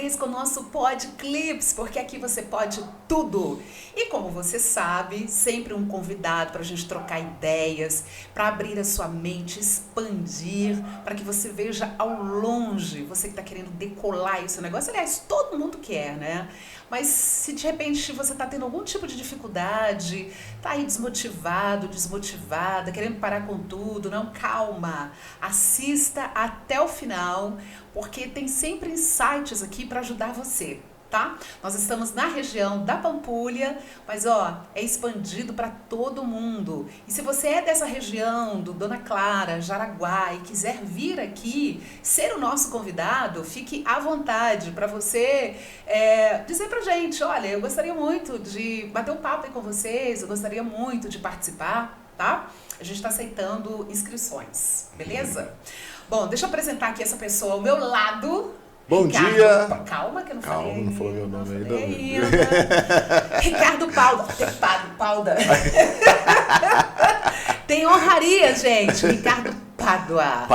vez com o nosso Pod Clips, porque aqui você pode tudo. E como você sabe, sempre um convidado para a gente trocar ideias, para abrir a sua mente, expandir, para que você veja ao longe, você que está querendo decolar esse negócio. Aliás, todo mundo quer, né? Mas se de repente você está tendo algum tipo de dificuldade, está aí desmotivado, desmotivada, querendo parar com tudo, não, calma. Assista até o final, porque tem sempre insights aqui para ajudar você, tá? Nós estamos na região da Pampulha, mas é expandido para todo mundo. E se você é dessa região, do Dona Clara, Jaraguá, e quiser vir aqui ser o nosso convidado, fique à vontade para você dizer pra gente, olha, eu gostaria muito de bater um papo aí com vocês, eu gostaria muito de participar, tá? A gente está aceitando inscrições, beleza? Bom, deixa eu apresentar aqui essa pessoa ao meu lado. Bom Ricardo, dia! Calma que eu não falei. Calma, não falou meu nome ainda. Ricardo Pauda. Tem honraria, gente. Ricardo Pádua.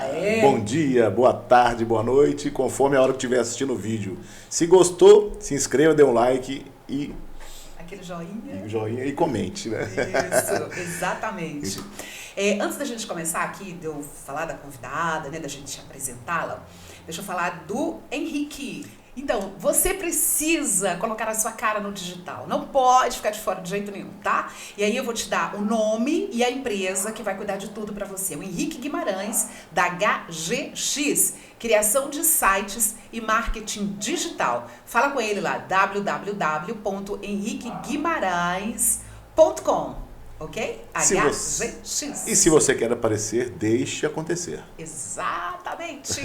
Aê. Bom dia, boa tarde, boa noite, conforme a hora que estiver assistindo o vídeo. Se gostou, se inscreva, dê um like e... Aquele joinha. Joinha e comente, né? Isso, exatamente. Antes da gente começar aqui, de eu falar da convidada, né, da gente apresentá-la, deixa eu falar do Henrique. Então, você precisa colocar a sua cara no digital. Não pode ficar de fora de jeito nenhum, tá? E aí eu vou te dar o nome e a empresa que vai cuidar de tudo pra você. O Henrique Guimarães, da HGX, criação de sites e marketing digital. Fala com ele lá, www.henriqueguimarães.com. Ok? HGX. E se você quer aparecer, deixe acontecer. Exatamente.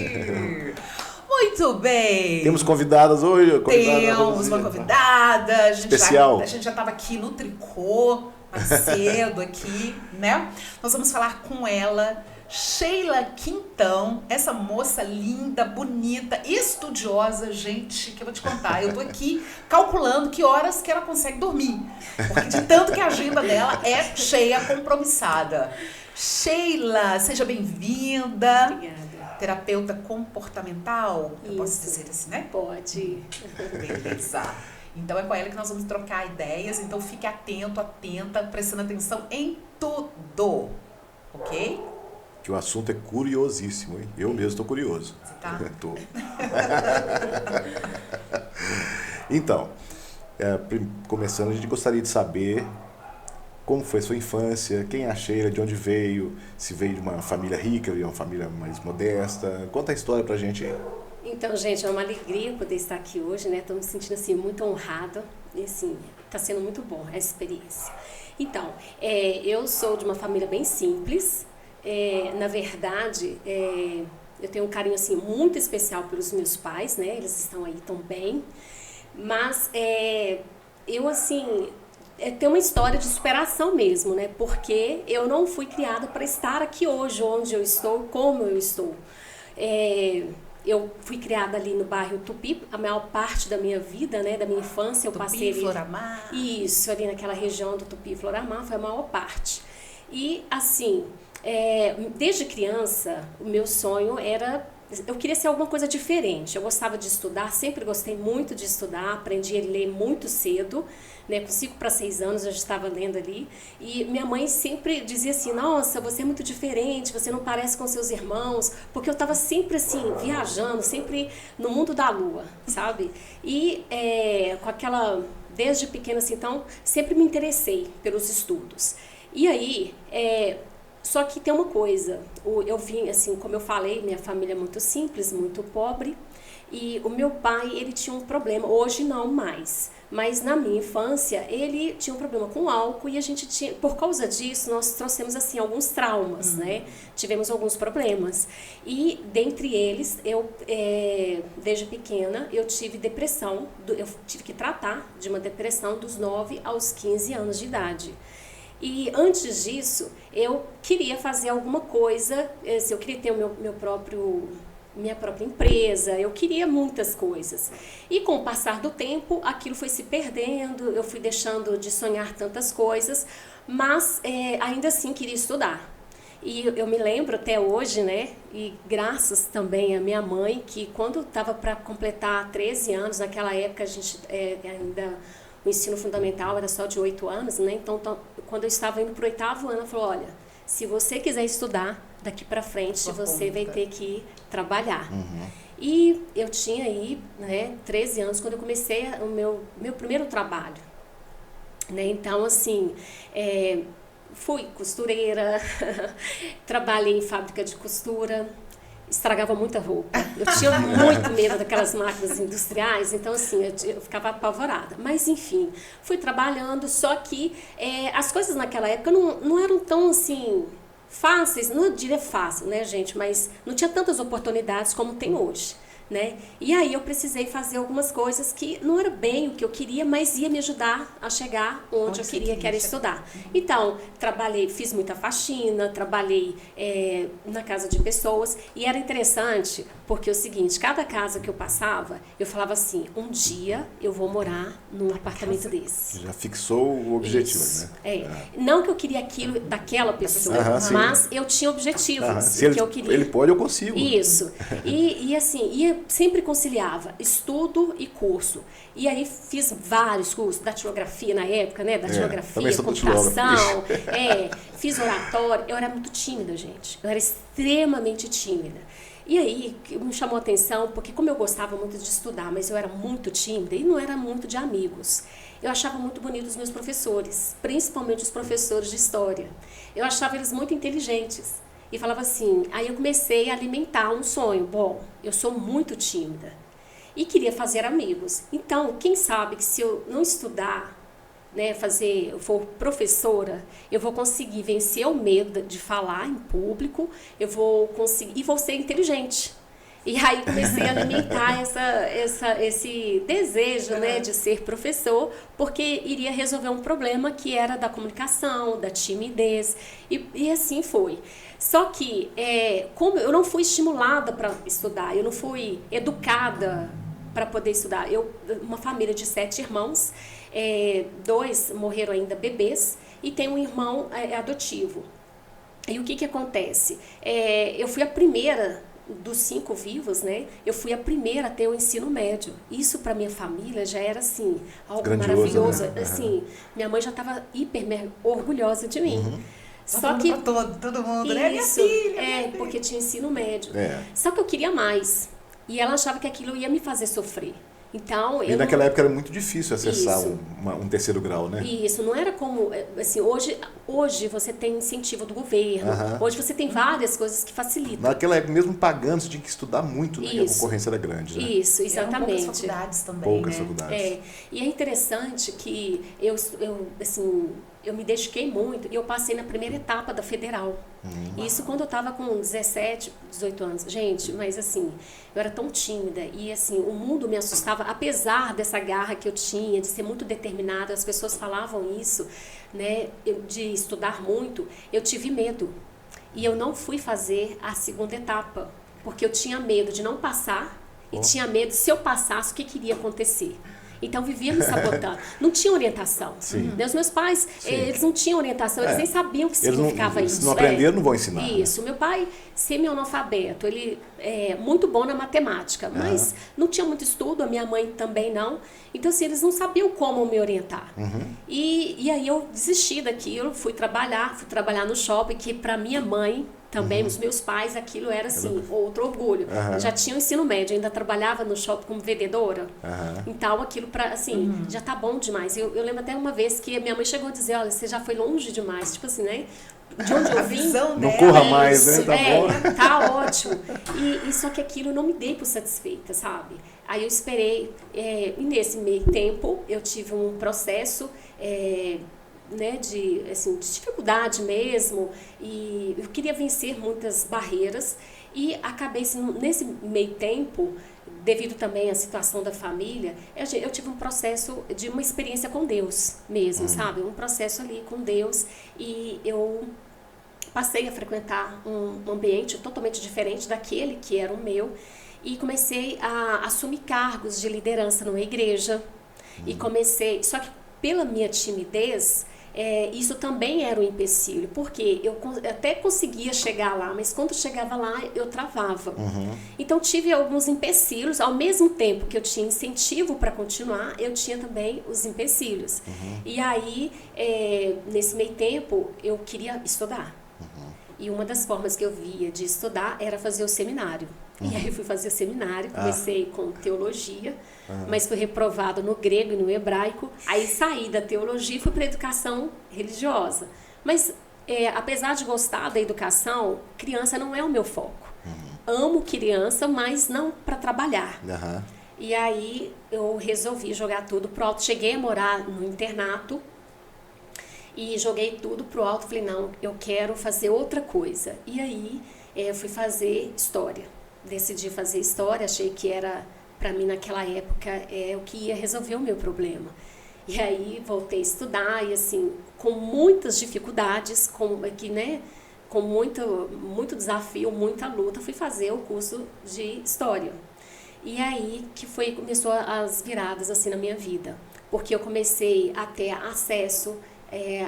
Muito bem. Temos convidadas hoje? Temos uma convidada. Especial. A gente já estava aqui no tricô, mais cedo aqui, né? Nós vamos falar com ela, Sheila Quintão, essa moça linda, bonita, estudiosa, gente, que eu vou te contar. Eu tô aqui calculando que horas que ela consegue dormir, porque de tanto que a agenda dela é cheia, compromissada. Sheila, seja bem-vinda. Obrigada. Terapeuta comportamental, eu posso Isso. dizer assim, né? Pode. Beleza. Então é com ela que nós vamos trocar ideias, então fique atento, atenta, prestando atenção em tudo, ok? Que o assunto é curiosíssimo, hein? Eu mesmo estou curioso. Você tá? Tô. Então, começando, a gente gostaria de saber como foi a sua infância, quem é a Sheila, de onde veio, se veio de uma família rica, de uma família mais modesta. Conta a história pra gente aí. Então, gente, é uma alegria poder estar aqui hoje, né? Estou me sentindo, assim, muito honrada e, assim, está sendo muito bom essa experiência. Então, eu sou de uma família bem simples. Na verdade, eu tenho um carinho, assim, muito especial pelos meus pais, né? Eles estão aí, estão bem. Mas eu, assim... tem uma história de superação mesmo, né? Porque eu não fui criada para estar aqui hoje, onde eu estou, como eu estou. Eu fui criada ali no bairro Tupi, a maior parte da minha vida, né? Da minha infância, eu passei ali... Floramar. Isso, ali naquela região do Tupi e Floramar, foi a maior parte. E, assim, desde criança, o meu sonho era... Eu queria ser alguma coisa diferente. Eu gostava de estudar, sempre gostei muito de estudar, aprendi a ler muito cedo, né? Com 5 para 6 anos eu já estava lendo ali. E minha mãe sempre dizia assim, nossa, você é muito diferente, você não parece com seus irmãos, porque eu estava sempre assim, viajando, sempre no mundo da lua, sabe? E com aquela, desde pequena assim, então, sempre me interessei pelos estudos. E aí... Só que tem uma coisa, eu vim, assim, como eu falei, minha família é muito simples, muito pobre, e o meu pai, ele tinha um problema, hoje não mais, mas na minha infância, ele tinha um problema com álcool e a gente tinha, por causa disso, nós trouxemos, assim, alguns traumas, né? Tivemos alguns problemas. E, dentre eles, eu, desde pequena, eu tive depressão, eu tive que tratar de uma depressão dos 9 aos 15 anos de idade. E antes disso, eu queria fazer alguma coisa, eu queria ter minha própria empresa, eu queria muitas coisas. E com o passar do tempo, aquilo foi se perdendo, eu fui deixando de sonhar tantas coisas, mas ainda assim queria estudar. E eu me lembro até hoje, né? E graças também à minha mãe, que quando estava para completar 13 anos, naquela época a gente ainda o ensino fundamental era só de 8 anos, né? Então quando eu estava indo para o 8º ano, ela falou, olha, se você quiser estudar daqui para frente, você vai ter que trabalhar. E eu tinha aí, né, 13 anos quando eu comecei o meu primeiro trabalho, né? Então, assim, fui costureira, trabalhei em fábrica de costura, estragava muita roupa. Eu tinha muito medo daquelas máquinas industriais, então assim, eu ficava apavorada. Mas enfim, fui trabalhando, só que as coisas naquela época não eram tão assim fáceis, não diria fácil, né, gente, mas não tinha tantas oportunidades como tem hoje. Né? E aí eu precisei fazer algumas coisas que não era bem o que eu queria, mas ia me ajudar a chegar onde eu queria, que era estudar. Então, fiz muita faxina, trabalhei na casa de pessoas, e era interessante, porque é o seguinte, cada casa que eu passava, eu falava assim, um dia eu vou morar num apartamento desse. Já fixou o objetivo, isso, né? Não que eu queria aquilo daquela pessoa, mas eu tinha objetivos. Se ele, que eu queria. Ele pode, eu consigo. Isso. E assim, sempre conciliava estudo e curso. E aí fiz vários cursos, datilografia na época, né? Datilografia, computação, fiz oratório. Eu era muito tímida, gente. Eu era extremamente tímida. E aí me chamou a atenção, porque como eu gostava muito de estudar, mas eu era muito tímida e não era muito de amigos. Eu achava muito bonito os meus professores, principalmente os professores de história. Eu achava eles muito inteligentes. E falava assim, aí eu comecei a alimentar um sonho. Bom, eu sou muito tímida e queria fazer amigos. Então, quem sabe que se eu não estudar, né, eu for professora, eu vou conseguir vencer o medo de falar em público, eu vou conseguir, e vou ser inteligente. E aí comecei a alimentar esse desejo, né, de ser professor, porque iria resolver um problema que era da comunicação, da timidez, e assim foi. Só que, como eu não fui estimulada para estudar, eu não fui educada para poder estudar. Uma família de 7 irmãos, 2 morreram ainda bebês, e tem um irmão adotivo. E o que acontece? Eu fui a primeira dos 5 vivos, né? Eu fui a primeira a ter o ensino médio. Isso para minha família já era assim algo grandioso, maravilhoso. Né? Assim, minha mãe já estava orgulhosa de mim. Só que todo mundo, isso, né? Minha filha, porque tinha ensino médio. Só que eu queria mais. E ela achava que aquilo ia me fazer sofrer. Então, e naquela época era muito difícil acessar um 3º grau, né? Isso, não era como, assim, hoje você tem incentivo do governo, hoje você tem várias coisas que facilitam. Naquela época, mesmo pagando, você tinha que estudar muito, né? Porque a concorrência era grande, né? Isso, exatamente. Poucas faculdades também, poucas né? faculdades. E é interessante que eu me dediquei muito e eu passei na primeira etapa da federal. Isso quando eu estava com 17, 18 anos. Gente, mas assim, eu era tão tímida e assim, o mundo me assustava, apesar dessa garra que eu tinha, de ser muito determinada, as pessoas falavam isso, né, de estudar muito, eu tive medo. E eu não fui fazer a segunda etapa, porque eu tinha medo de não passar e tinha medo, se eu passasse, o que iria acontecer. Então, vivia me sabotando. Não tinha orientação. Os meus pais, eles não tinham orientação, eles nem sabiam o que significava isso. Se não aprenderam, não vão ensinar. Isso. Meu pai, semi-analfabeto, ele é muito bom na matemática, mas não tinha muito estudo, a minha mãe também não. Então, assim, eles não sabiam como me orientar. E aí eu desisti daquilo, fui trabalhar no shopping, que para minha mãe... Também, os meus pais, aquilo era assim, outro orgulho. Eu já tinha o ensino médio, ainda trabalhava no shopping como vendedora. Então, aquilo já tá bom demais. Eu lembro até uma vez que a minha mãe chegou a dizer, olha, você já foi longe demais. Tipo assim, né? De onde eu vim... Não corra mais, né? Tá bom. Tá ótimo. E só que aquilo eu não me dei por satisfeita, sabe? Aí eu esperei, e nesse meio tempo, eu tive um processo... né, de dificuldade mesmo, e eu queria vencer muitas barreiras e acabei, nesse meio tempo, devido também à situação da família, eu tive um processo de uma experiência com Deus mesmo, sabe? Um processo ali com Deus, e eu passei a frequentar um ambiente totalmente diferente daquele que era o meu, e comecei a assumir cargos de liderança numa igreja, e comecei, só que pela minha timidez, isso também era um empecilho, porque eu até conseguia chegar lá, mas quando chegava lá eu travava. Então tive alguns empecilhos, ao mesmo tempo que eu tinha incentivo para continuar, eu tinha também os empecilhos. E aí, nesse meio tempo, eu queria estudar. E uma das formas que eu via de estudar era fazer o seminário. E aí eu fui fazer o seminário, comecei com teologia, mas fui reprovada no grego e no hebraico. Aí saí da teologia e fui para a educação religiosa. Mas, apesar de gostar da educação, criança não é o meu foco. Amo criança, mas não para trabalhar. E aí eu resolvi jogar tudo pro alto. Cheguei a morar no internato e joguei tudo pro alto. Falei, não, eu quero fazer outra coisa. E aí eu fui fazer história. Decidi fazer história, achei que era, para mim naquela época, o que ia resolver o meu problema. E aí voltei a estudar e assim, com muitas dificuldades, com muito desafio, muita luta, fui fazer o curso de história. E aí que começou as viradas assim na minha vida, porque eu comecei a ter acesso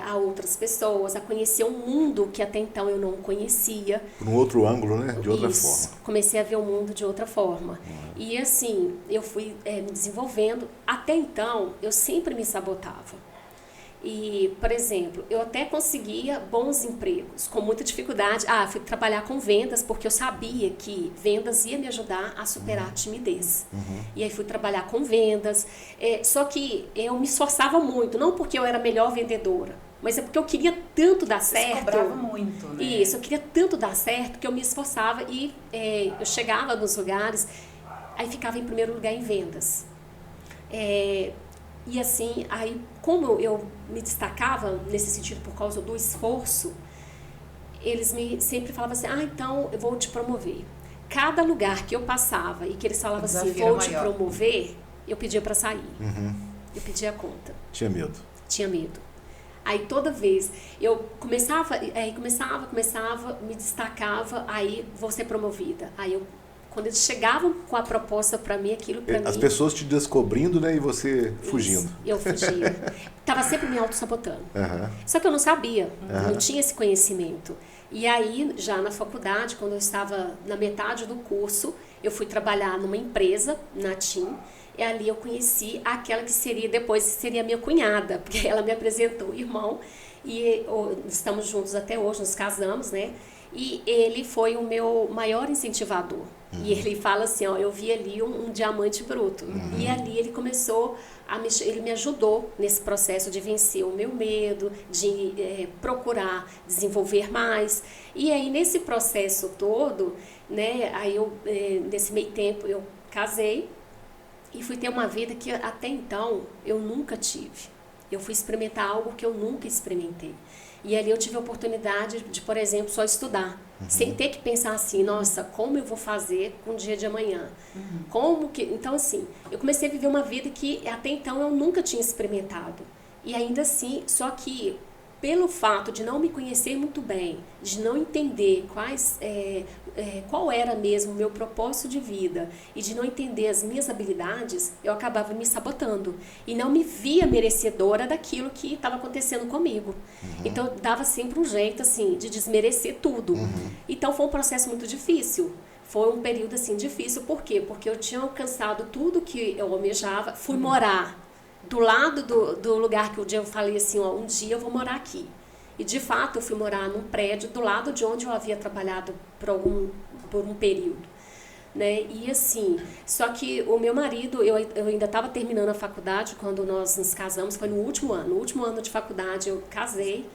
a outras pessoas, a conhecer um mundo que até então eu não conhecia. Por um outro ângulo, né? De outra Isso, forma. comecei a ver o mundo de outra forma. E assim, eu fui me desenvolvendo. Até então, eu sempre me sabotava. E, por exemplo, eu até conseguia bons empregos, com muita dificuldade. Fui trabalhar com vendas, porque eu sabia que vendas ia me ajudar a superar a timidez. E aí fui trabalhar com vendas. Só que eu me esforçava muito, não porque eu era a melhor vendedora, mas é porque eu queria tanto dar certo. Você cobrava muito, né? Isso, eu queria tanto dar certo que eu me esforçava e eu chegava nos lugares, aí ficava em primeiro lugar em vendas. E assim, aí como eu me destacava nesse sentido por causa do esforço, eles sempre falavam assim, então eu vou te promover. Cada lugar que eu passava e que eles falavam assim, vou te promover, eu pedia para sair. Eu pedia a conta. Tinha medo. Tinha medo. Aí toda vez eu começava, me destacava, aí vou ser promovida. Aí quando eles chegavam com a proposta para mim, aquilo para mim... As pessoas te descobrindo, né? E você fugindo. Isso, eu fugia. Tava sempre me auto-sabotando. Só que eu não sabia, não tinha esse conhecimento. E aí, já na faculdade, quando eu estava na metade do curso, eu fui trabalhar numa empresa, na TIM, e ali eu conheci aquela que depois seria minha cunhada, porque ela me apresentou o irmão, e estamos juntos até hoje, nos casamos, né? E ele foi o meu maior incentivador. E ele fala assim, eu vi ali um diamante bruto. E ali ele começou ele me ajudou nesse processo de vencer o meu medo, de procurar desenvolver mais. E aí nesse processo todo, né, aí nesse meio tempo eu casei e fui ter uma vida que até então eu nunca tive. Eu fui experimentar algo que eu nunca experimentei. E ali eu tive a oportunidade de, por exemplo, só estudar. Sem ter que pensar assim, nossa, como eu vou fazer com o dia de amanhã? Então, assim, eu comecei a viver uma vida que até então eu nunca tinha experimentado. E ainda assim, só que pelo fato de não me conhecer muito bem, de não entender qual era mesmo o meu propósito de vida e de não entender as minhas habilidades, eu acabava me sabotando e não me via merecedora daquilo que estava acontecendo comigo. Então eu dava sempre um jeito assim de desmerecer tudo. Então foi um processo muito difícil. Foi um período assim difícil, por quê? Porque eu tinha alcançado tudo que eu almejava, fui morar do lado do lugar que um dia eu falei assim, um dia eu vou morar aqui. E de fato eu fui morar num prédio do lado de onde eu havia trabalhado por um período. Né? E assim, só que o meu marido, eu ainda estava terminando a faculdade quando nós nos casamos, foi no último ano de faculdade eu casei,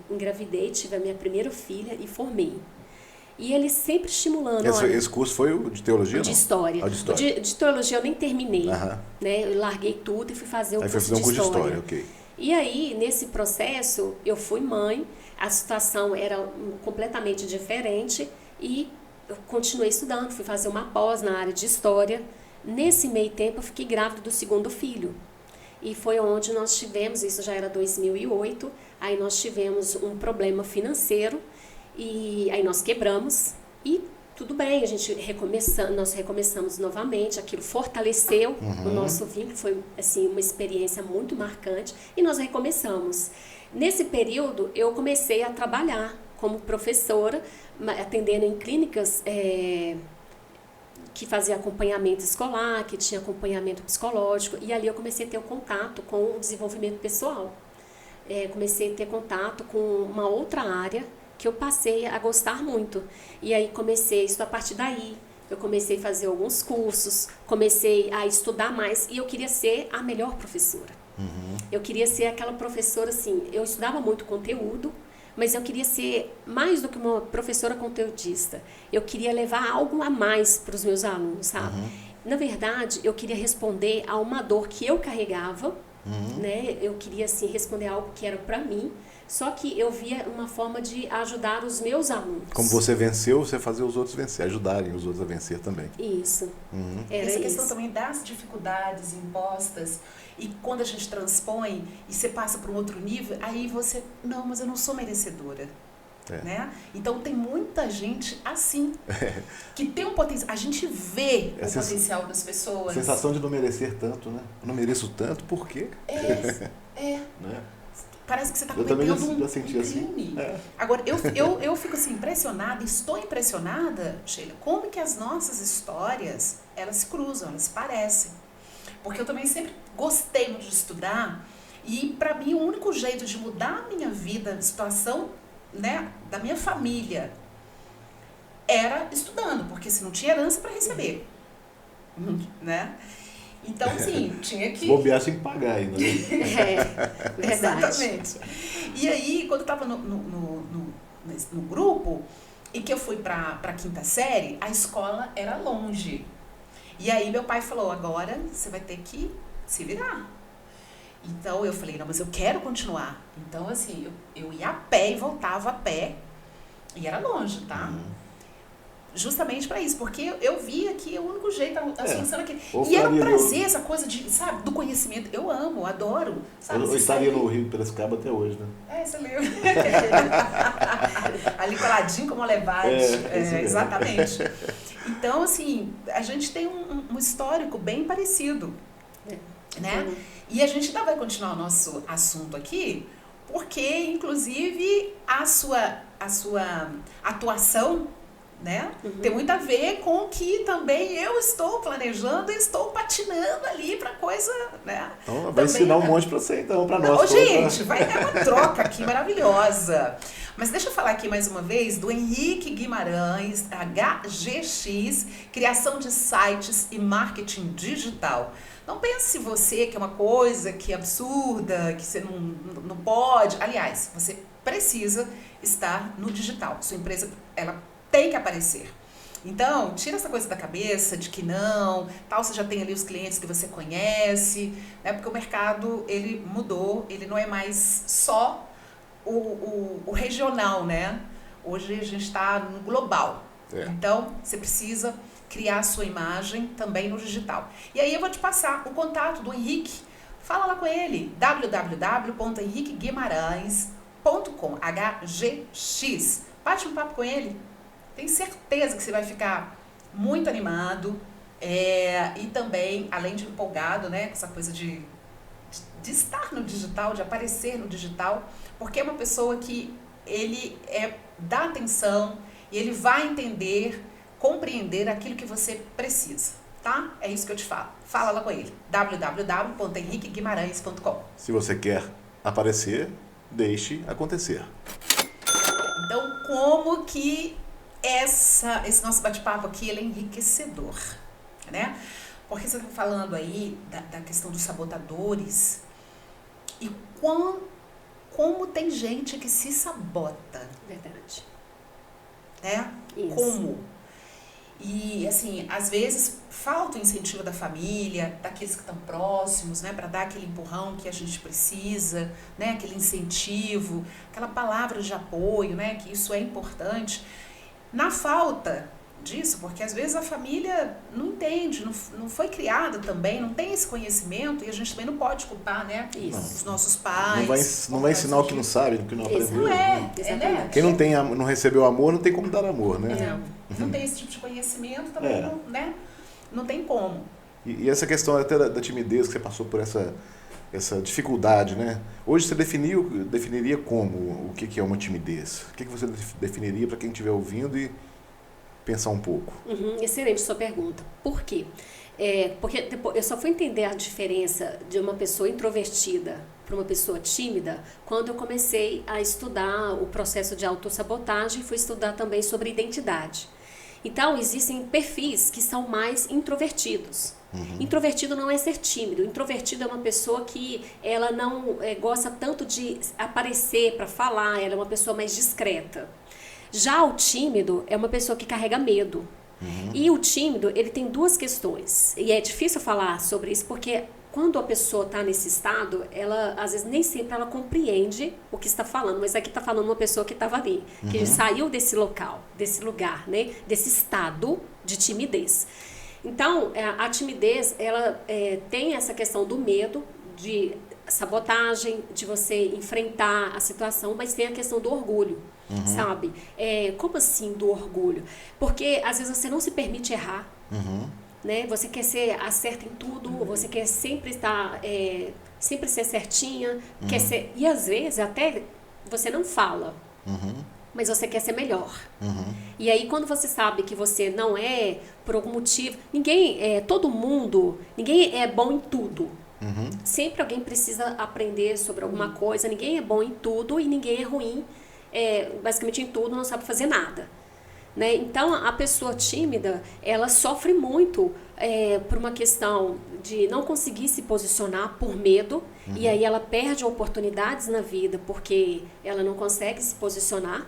engravidei, tive a minha primeira filha e formei. E ele sempre estimulando. Esse curso foi o de teologia? De história. De teologia eu nem terminei. Né? Eu larguei tudo e fui fazer o curso de história. Okay. E aí, nesse processo, eu fui mãe, a situação era completamente diferente e eu continuei estudando, fui fazer uma pós na área de história. Nesse meio tempo, eu fiquei grávida do segundo filho. E foi onde nós tivemos, isso já era 2008, aí nós tivemos um problema financeiro. E aí nós quebramos e tudo bem, nós recomeçamos novamente, aquilo fortaleceu o nosso vínculo, foi assim, uma experiência muito marcante e nós recomeçamos. Nesse período, eu comecei a trabalhar como professora, atendendo em clínicas que fazia acompanhamento escolar, que tinha acompanhamento psicológico, e ali eu comecei a ter o contato com o desenvolvimento pessoal. Comecei a ter contato com uma outra área que eu passei a gostar muito. E aí a partir daí, eu comecei a fazer alguns cursos, comecei a estudar mais e eu queria ser a melhor professora. Eu queria ser aquela professora, assim, eu estudava muito conteúdo, mas eu queria ser mais do que uma professora conteudista. Eu queria levar algo a mais para os meus alunos, sabe? Na verdade, eu queria responder a uma dor que eu carregava, né? Eu queria, assim, responder algo que era para mim, só que eu via uma forma de ajudar os meus alunos. Como você venceu, você fazer os outros vencer, ajudarem os outros a vencer também. Isso. Era essa questão isso. também das dificuldades impostas, e quando a gente transpõe e você passa para um outro nível, aí você, não, mas eu não sou merecedora. Né? Então tem muita gente assim, que tem um potencial, a gente vê o potencial das pessoas. Sensação de não merecer tanto, né? Eu não mereço tanto, por quê? Né? Parece que você está cometendo um crime. Assim. Agora, eu fico assim, estou impressionada, Sheila, como que as nossas histórias, elas se cruzam, elas se parecem. Porque eu também sempre gostei muito de estudar, e para mim o único jeito de mudar a minha vida, a situação, né, da minha família, era estudando, porque se não tinha herança para receber, né? Então, assim, tinha que... Bobear sem pagar ainda, né? Verdade. Exatamente. E aí, quando eu estava no grupo, e que eu fui para a 5ª série, a escola era longe. E aí meu pai falou, agora você vai ter que se virar. Então eu falei, não, mas eu quero continuar. Então, assim, eu ia a pé e voltava a pé. E era longe, tá? Justamente para isso, porque eu via que o único jeito, a solução era aquele. E era um prazer, essa coisa de, sabe, do conhecimento. Eu amo, adoro. Sabe, eu estaria no Rio de Piracicaba até hoje, né? Você leu. Ali coladinho como levade. Exatamente. Então, assim, a gente tem um histórico bem parecido. Né? E a gente ainda vai continuar o nosso assunto aqui, porque, inclusive, a sua atuação, né, tem muito a ver com o que também eu estou planejando e estou patinando ali para coisa, né? Então, vai também ensinar um monte para você, então, para nós. Gente, vai ter uma troca aqui maravilhosa. Mas deixa eu falar aqui mais uma vez do Henrique Guimarães, HGX, criação de sites e marketing digital. Não pense você que é uma coisa que é absurda, que você não pode. Aliás, você precisa estar no digital. Sua empresa, ela tem que aparecer. Então, tira essa coisa da cabeça de que não, tal, você já tem ali os clientes que você conhece, né? Porque o mercado, ele mudou, ele não é mais só o regional, né? Hoje a gente está no global. Então, você precisa criar a sua imagem também no digital. E aí eu vou te passar o contato do Henrique. Fala lá com ele, www.henriqueguimarães.com, HGX. Bate um papo com ele. Tenho certeza que você vai ficar muito animado e também, além de empolgado, né, com essa coisa de estar no digital, de aparecer no digital, porque é uma pessoa que ele dá atenção e ele vai entender, compreender aquilo que você precisa, tá? É isso que eu te falo. Fala lá com ele, www.henriqueguimarães.com. Se você quer aparecer, deixe acontecer. Então, como que esse nosso bate-papo aqui, ele é enriquecedor, né? Porque você está falando aí da questão dos sabotadores e como tem gente que se sabota. Verdade. Né? Isso. Como? E, assim, às vezes falta o incentivo da família, daqueles que estão próximos, né? Para dar aquele empurrão que a gente precisa, né? Aquele incentivo, aquela palavra de apoio, né? Que isso é importante. Na falta disso, porque às vezes a família não entende, não foi criada também, não tem esse conhecimento, e a gente também não pode culpar, né? Isso. Os nossos pais. Não vai ensinar o que não sabe, o que não aprendeu. Não né? né? Quem não recebeu amor, não tem como dar amor, né? Não tem esse tipo de conhecimento, também não, né? Não tem como. E essa questão até da timidez, que você passou por essa dificuldade, né? Hoje você definiria como o que é uma timidez? O que você definiria para quem estiver ouvindo e pensar um pouco? Excelente sua pergunta. Por quê? Porque depois, eu só fui entender a diferença de uma pessoa introvertida para uma pessoa tímida quando eu comecei a estudar o processo de autossabotagem e fui estudar também sobre identidade. Então, existem perfis que são mais introvertidos. Introvertido não é ser tímido. Introvertido é uma pessoa que ela não gosta tanto de aparecer para falar, ela é uma pessoa mais discreta. Já o tímido é uma pessoa que carrega medo. E o tímido, ele tem duas questões. E é difícil falar sobre isso porque quando a pessoa está nesse estado, ela, às vezes, nem sempre ela compreende o que está falando. Mas aqui está falando uma pessoa que estava ali, que saiu desse local, desse lugar, né? Desse estado de timidez. Então, a timidez, ela tem essa questão do medo, de sabotagem, de você enfrentar a situação, mas tem a questão do orgulho, sabe? Como assim do orgulho? Porque, às vezes, você não se permite errar, né? Você quer ser acerta em tudo, você quer sempre estar, sempre ser certinha, quer ser, e às vezes até você não fala, mas você quer ser melhor. E aí quando você sabe que você não é, por algum motivo, ninguém é bom em tudo. Sempre alguém precisa aprender sobre alguma coisa, ninguém é bom em tudo e ninguém é ruim, basicamente em tudo, não sabe fazer nada. Né? Então, a pessoa tímida, ela sofre muito por uma questão de não conseguir se posicionar por medo, e aí ela perde oportunidades na vida porque ela não consegue se posicionar,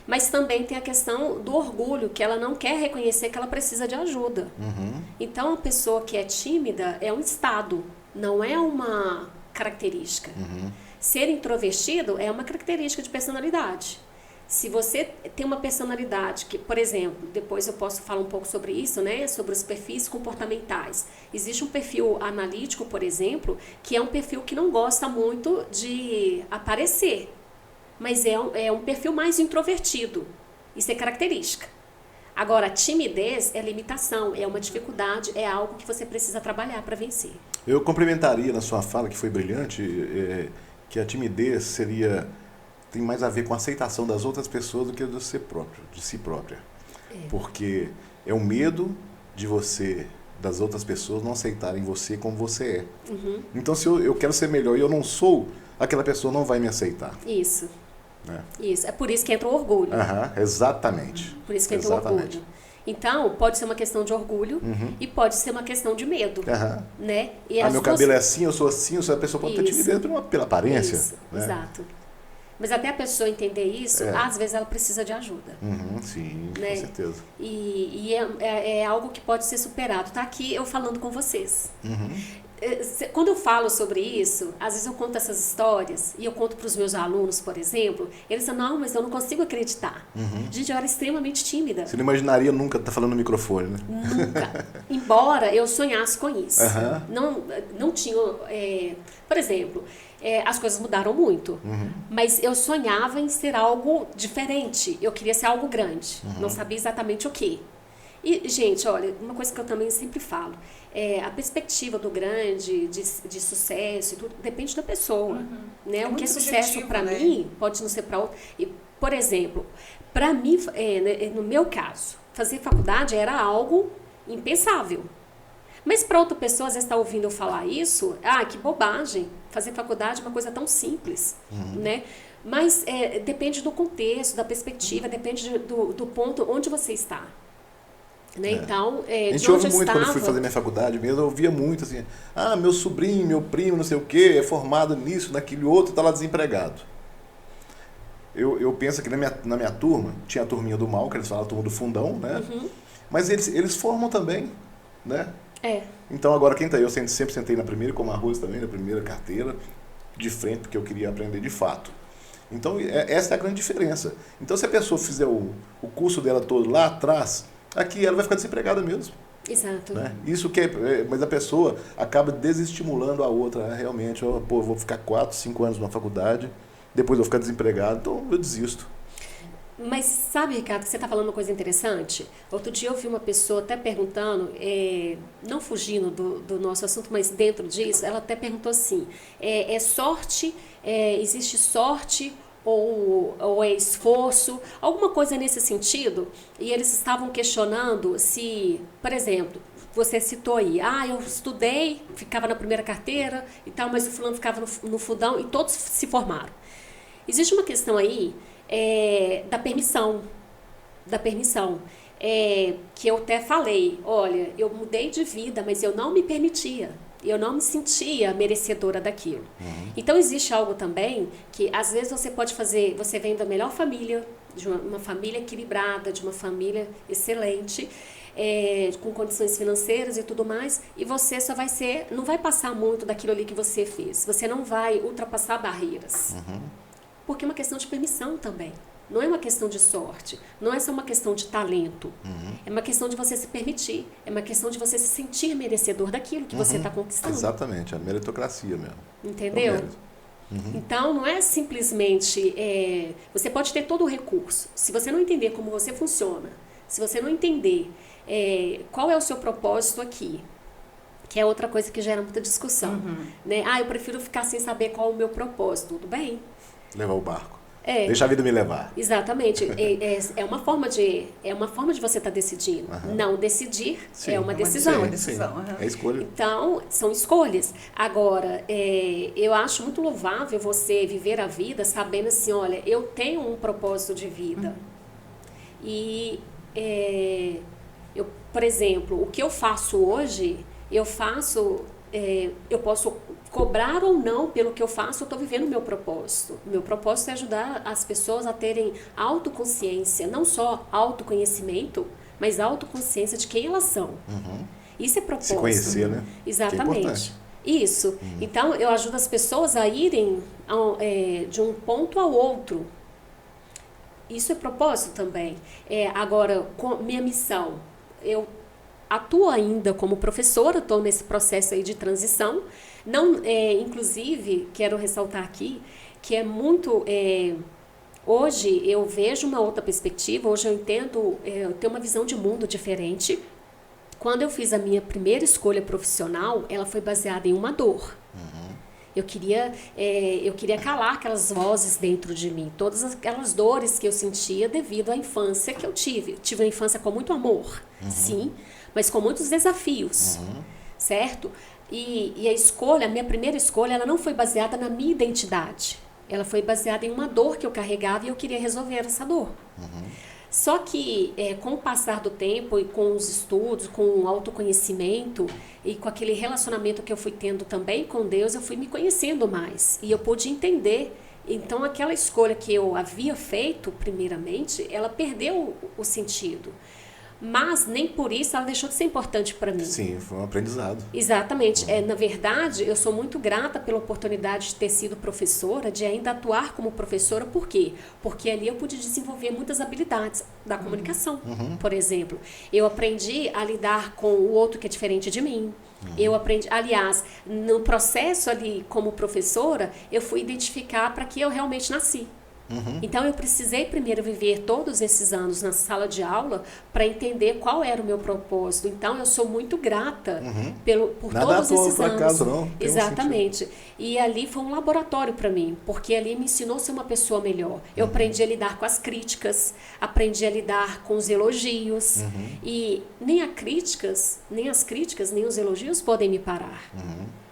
mas também tem a questão do orgulho, que ela não quer reconhecer que ela precisa de ajuda. Então, a pessoa que é tímida é um estado, não é uma característica. Ser introvertido é uma característica de personalidade. Se você tem uma personalidade que, por exemplo, depois eu posso falar um pouco sobre isso, né? Sobre os perfis comportamentais. Existe um perfil analítico, por exemplo, que é um perfil que não gosta muito de aparecer, mas é um perfil mais introvertido. Isso é característica. Agora, a timidez é limitação, é uma dificuldade, é algo que você precisa trabalhar para vencer. Eu complementaria na sua fala, que foi brilhante, que a timidez tem mais a ver com a aceitação das outras pessoas do que de si própria. Porque é o medo das outras pessoas não aceitarem você como você é. Então, se eu quero ser melhor e eu não sou, aquela pessoa não vai me aceitar. Isso. Isso. É por isso que entra o orgulho. Exatamente. Por isso que entra o orgulho. Então, pode ser uma questão de orgulho e pode ser uma questão de medo. Né? E meu cabelo é assim, eu sou assim, a pessoa pode ter timidez pela aparência. Isso, né? Exato. Mas até a pessoa entender isso, às vezes ela precisa de ajuda. Sim, né? Com certeza. E é algo que pode ser superado. Tá aqui eu falando com vocês. Quando eu falo sobre isso, às vezes eu conto essas histórias e eu conto para os meus alunos, por exemplo, eles dizem, não, mas eu não consigo acreditar. Gente, eu era extremamente tímida. Você não imaginaria nunca estar falando no microfone, né? Nunca. Embora eu sonhasse com isso. Não tinha... por exemplo, as coisas mudaram muito, mas eu sonhava em ser algo diferente. Eu queria ser algo grande. Não sabia exatamente o quê. E, gente, olha, uma coisa que eu também sempre falo, a perspectiva do grande, de sucesso, tudo, depende da pessoa. Né? O que é sucesso para mim pode não ser para outro. E, por exemplo, para mim, no meu caso, fazer faculdade era algo impensável. Mas para outra pessoa, às vezes está ouvindo eu falar isso, que bobagem, fazer faculdade é uma coisa tão simples, né? Mas depende do contexto, da perspectiva, depende do ponto onde você está. Né? Então, a gente ouve muito quando eu fui fazer minha faculdade mesmo, eu ouvia muito assim, meu sobrinho, meu primo, não sei o quê, é formado nisso, naquele outro, está lá desempregado. Eu penso que na minha turma, tinha a turminha do mal, que eles falam a turma do fundão, né? Mas eles formam também, né? Então agora eu sempre sentei na primeira, como a Rose também, na primeira carteira, de frente, porque eu queria aprender de fato. Então essa é a grande diferença. Então se a pessoa fizer o curso dela todo lá atrás, aqui ela vai ficar desempregada mesmo. Exato. Né? Isso que mas a pessoa acaba desestimulando a outra, né? Realmente, eu vou ficar 4, 5 anos na faculdade, depois eu vou ficar desempregado, então eu desisto. Mas sabe, Ricardo, que você está falando uma coisa interessante? Outro dia eu vi uma pessoa até perguntando, não fugindo do nosso assunto, mas dentro disso, ela até perguntou assim, sorte, existe sorte ou é esforço, alguma coisa nesse sentido? E eles estavam questionando se, por exemplo, você citou aí, eu estudei, ficava na primeira carteira e tal, mas o fulano ficava no fundão e todos se formaram. Existe uma questão aí da permissão, que eu até falei, olha, eu mudei de vida, mas eu não me permitia, eu não me sentia merecedora daquilo. Então existe algo também que às vezes você pode fazer, você vem da melhor família, de uma família equilibrada, de uma família excelente, com condições financeiras e tudo mais, e você só não vai passar muito daquilo ali que você fez, você não vai ultrapassar barreiras. Porque é uma questão de permissão também. Não é uma questão de sorte. Não é só uma questão de talento. É uma questão de você se permitir. É uma questão de você se sentir merecedor daquilo que você está conquistando. Exatamente, a meritocracia mesmo. Entendeu? Então, não é simplesmente... você pode ter todo o recurso. Se você não entender como você funciona, se você não entender qual é o seu propósito aqui, que é outra coisa que gera muita discussão. Né? Eu prefiro ficar sem saber qual é o meu propósito. Tudo bem? Levar o barco. Deixa a vida me levar. Exatamente. É uma forma de você estar decidindo. Não decidir é uma decisão. É uma decisão. É escolha. Então, são escolhas. Agora, eu acho muito louvável você viver a vida sabendo assim, olha, eu tenho um propósito de vida. E, por exemplo, o que eu faço hoje, eu posso cobrar ou não pelo que eu faço, eu estou vivendo o meu propósito. O meu propósito é ajudar as pessoas a terem autoconsciência, não só autoconhecimento, mas autoconsciência de quem elas são. Isso é propósito. Se conhecer, né? Exatamente. Isso. Então, eu ajudo as pessoas a irem de um ponto ao outro. Isso é propósito também. Agora, minha missão, eu atuo ainda como professora, estou nesse processo aí de transição. Inclusive, quero ressaltar aqui que é muito... hoje eu vejo uma outra perspectiva, hoje eu entendo, eu tenho uma visão de mundo diferente. Quando eu fiz a minha primeira escolha profissional, ela foi baseada em uma dor. Eu queria calar aquelas vozes dentro de mim, todas aquelas dores que eu sentia devido à infância que eu tive. Tive uma infância com muito amor, sim, mas com muitos desafios, certo? E a minha primeira escolha, ela não foi baseada na minha identidade. Ela foi baseada em uma dor que eu carregava e eu queria resolver essa dor. Só que com o passar do tempo e com os estudos, com o autoconhecimento e com aquele relacionamento que eu fui tendo também com Deus, eu fui me conhecendo mais. E eu pude entender. Então aquela escolha que eu havia feito primeiramente, ela perdeu o sentido. Mas nem por isso ela deixou de ser importante para mim. Sim, foi um aprendizado. Exatamente. Na verdade, eu sou muito grata pela oportunidade de ter sido professora, de ainda atuar como professora. Por quê? Porque ali eu pude desenvolver muitas habilidades da comunicação, por exemplo. Eu aprendi a lidar com o outro que é diferente de mim. Eu aprendi, aliás, no processo ali como professora, eu fui identificar para que eu realmente nasci. Então eu precisei primeiro viver todos esses anos na sala de aula para entender qual era o meu propósito. Então eu sou muito grata por todos esses anos. Acaso, não. Exatamente. E ali foi um laboratório para mim, porque ali me ensinou a ser uma pessoa melhor. Eu aprendi a lidar com as críticas, aprendi a lidar com os elogios. E nem as críticas, nem os elogios podem me parar.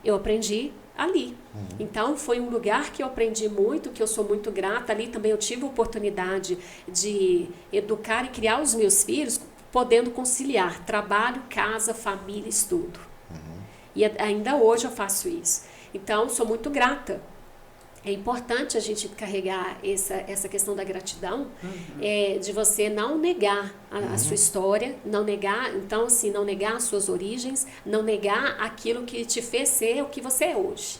Eu aprendi ali. Então, foi um lugar que eu aprendi muito, que eu sou muito grata. Ali também eu tive a oportunidade de educar e criar os meus filhos, podendo conciliar trabalho, casa, família, estudo. E ainda hoje eu faço isso. Então, sou muito grata. É importante a gente carregar essa questão da gratidão, de você não negar a sua história, não negar, então assim, não negar as suas origens, não negar aquilo que te fez ser o que você é hoje.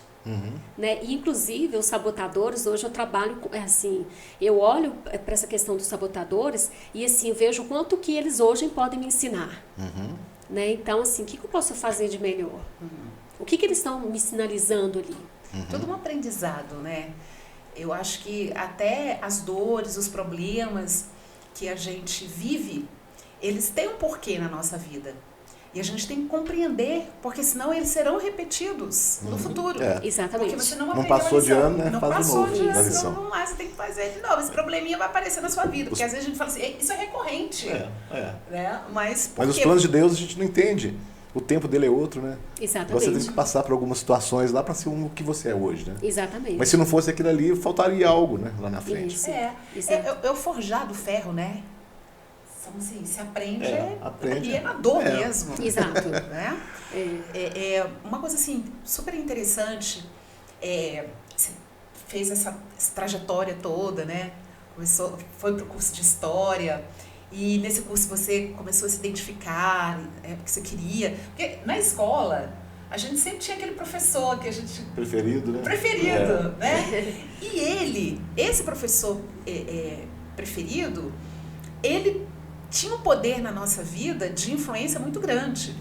Né? E, inclusive, os sabotadores, hoje eu trabalho, assim, eu olho para essa questão dos sabotadores e, assim, vejo o quanto que eles hoje podem me ensinar. Né? Então, assim, o que eu posso fazer de melhor? O que eles estão me sinalizando ali? Tudo um aprendizado, né? Eu acho que até as dores, os problemas que a gente vive, eles têm um porquê na nossa vida. E a gente tem que compreender, porque senão eles serão repetidos no futuro. Exatamente. Porque você não Não aprendeu passou a lição. de ano, né? Não Faz de passou novo de a ano, lição. então vamos lá, você tem que fazer de novo. Esse probleminha vai aparecer na sua vida. Porque às vezes a gente fala assim, isso é recorrente. Né? Mas os planos de Deus a gente não entende. O tempo dele é outro, né? Exatamente. Você tem que passar por algumas situações lá para ser o que você é hoje, né? Exatamente. Mas se não fosse aquilo ali, faltaria algo, né? Lá na frente. Isso. Eu forjar do ferro, né? Assim, se aprende, aprende. E é na dor mesmo. Exato. Né? Uma coisa assim, super interessante, você fez essa trajetória toda, né? Foi pro curso de História, e nesse curso você começou a se identificar, porque você queria. Porque na escola, a gente sempre tinha aquele professor que a gente... Preferido, né? Preferido, né? E esse professor preferido, ele tinha um poder na nossa vida de influência muito grande.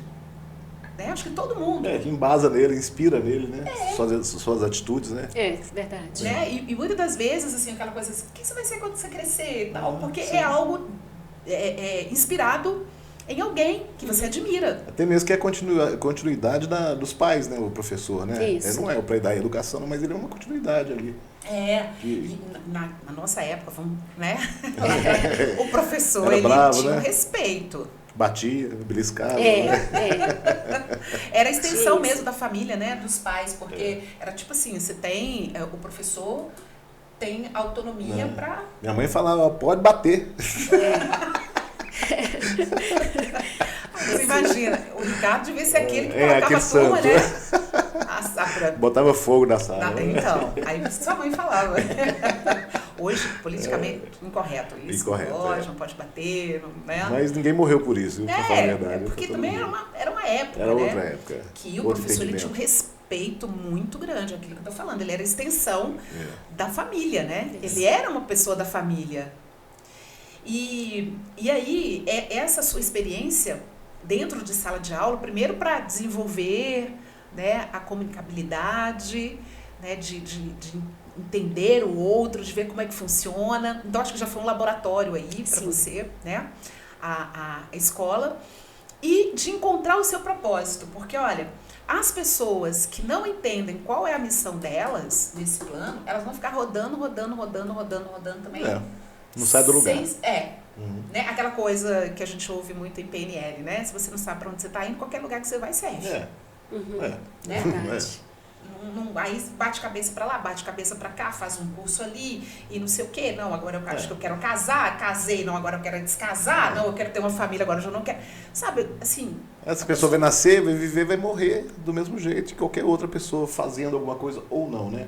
Né? Acho que todo mundo. Que embasa nele, inspira nele, né? Suas atitudes, né? Verdade. Né? E muitas das vezes, assim, aquela coisa assim, o que você vai ser quando você crescer? Não, porque é algo inspirado em alguém que você admira. Até mesmo que é a continuidade dos pais, né? O professor, né? Isso. Ele não é o pai da educação, mas ele é uma continuidade ali. E na nossa época, né? O professor, Era ele bravo, tinha né? um respeito. Batia, beliscava. Era a extensão mesmo da família, né? Dos pais, porque era tipo assim, você tem, o professor tem autonomia para... Minha mãe falava, pode bater. Você imagina, o Ricardo devia ser aquele que colocava aquele a turma, santo. né? Botava fogo na sala. Então, aí sua mãe falava. Hoje, politicamente incorreto isso. Incorreto, não pode, não pode bater, né? Mas ninguém morreu por isso, pra falar a verdade. Porque também era uma época, Era né? outra época. Que o professor ele tinha um respeito muito grande, aquilo que eu tô falando. Ele era a extensão da família, né? Ele era uma pessoa da família. E aí, essa sua experiência dentro de sala de aula, primeiro para desenvolver, né, a comunicabilidade, né, de entender o outro, de ver como é que funciona. Então, acho que já foi um laboratório aí para você, né, a escola. E de encontrar o seu propósito, porque, olha, as pessoas que não entendem qual é a missão delas nesse plano, elas vão ficar rodando também. Não sai do lugar. Né? Aquela coisa que a gente ouve muito em PNL, né? Se você não sabe para onde você está indo, qualquer lugar que você vai serve. Né? Aí bate cabeça para lá, bate cabeça para cá, faz um curso ali e não sei o quê. Não, agora eu acho que eu quero casar, casei, não, agora eu quero descasar, não, eu quero ter uma família, agora eu já não quero. Sabe, assim... Essa pessoa vai nascer, vai viver, vai morrer do mesmo jeito que qualquer outra pessoa fazendo alguma coisa ou não, né?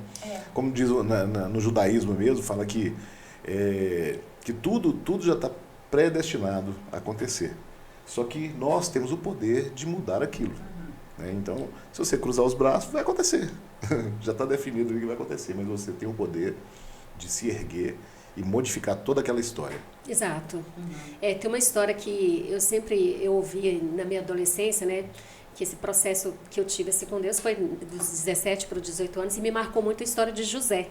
Como diz no judaísmo mesmo, fala que tudo já está predestinado a acontecer. Só que nós temos o poder de mudar aquilo. Né? Então, se você cruzar os braços, vai acontecer. Já está definido o que vai acontecer, mas você tem o poder de se erguer e modificar toda aquela história. Exato. Tem uma história que eu ouvi na minha adolescência, né? Que esse processo que eu tive assim, com Deus foi dos 17 para os 18 anos e me marcou muito a história de José.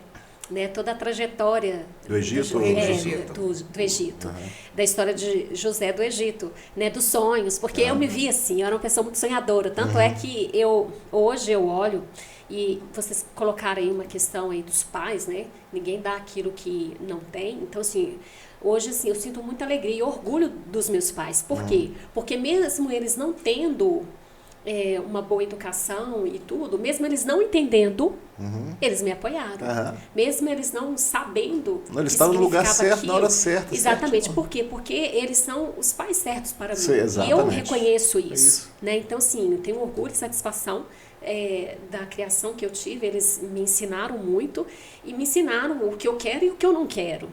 Né, toda a trajetória do Egito, do Egito, da história de José do Egito, né, dos sonhos, porque eu me vi assim, eu era uma pessoa muito sonhadora, tanto é que hoje eu olho e vocês colocaram aí uma questão aí dos pais, né, ninguém dá aquilo que não tem, então assim, hoje assim, eu sinto muita alegria e orgulho dos meus pais, por quê? Porque mesmo eles não tendo uma boa educação e tudo, mesmo eles não entendendo, eles me apoiaram. Mesmo eles não sabendo. Eles estavam no lugar certo, na hora certa. Exatamente. Certo. Por quê? Porque eles são os pais certos para mim. Exatamente. E eu reconheço isso. Isso. Né? Então, assim, eu tenho orgulho e satisfação da criação que eu tive. Eles me ensinaram muito e me ensinaram o que eu quero e o que eu não quero.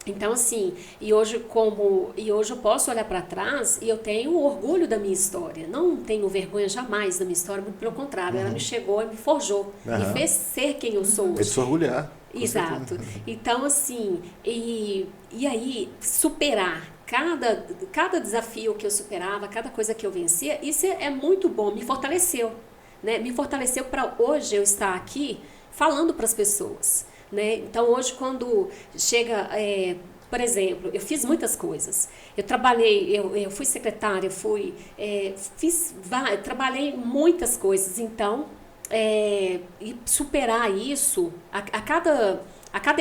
Então, assim, e hoje eu posso olhar para trás e eu tenho orgulho da minha história. Não tenho vergonha jamais da minha história, muito pelo contrário. Ela me chegou e me forjou, me fez ser quem eu sou É de hoje. se orgulhar. Exato. Então, assim, e aí, superar cada desafio que eu superava, cada coisa que eu vencia, isso é muito bom, me fortaleceu, né? Me fortaleceu para hoje eu estar aqui falando para as pessoas, né? Então, hoje, quando chega, por exemplo, eu fiz muitas coisas. Eu trabalhei, eu fui secretária, trabalhei muitas coisas. Então, e superar isso, a cada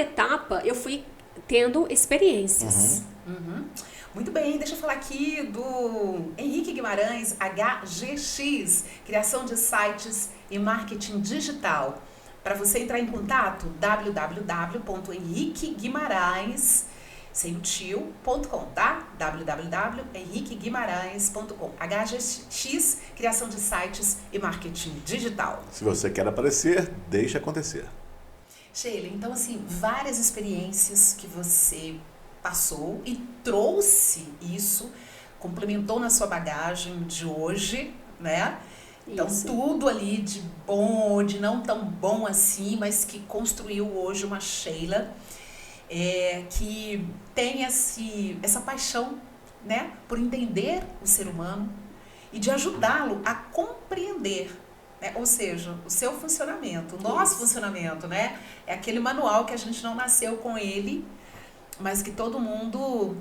etapa, eu fui tendo experiências. Muito bem, deixa eu falar aqui do Henrique Guimarães, HGX, criação de sites e marketing digital. Para você entrar em contato, www.henriqueguimarães, sem o tio.com, tá? www.henriqueguimarães.com. HGX, criação de sites e marketing digital. Se você quer aparecer, deixe acontecer. Sheila, então assim, várias experiências que você passou e trouxe isso, complementou na sua bagagem de hoje, né? Então, Isso. tudo ali de bom, de não tão bom assim, mas que construiu hoje uma Sheila que tem essa paixão, né, por entender o ser humano e de ajudá-lo a compreender, né, ou seja, o seu funcionamento, o nosso funcionamento, né? É aquele manual que a gente não nasceu com ele, mas que todo mundo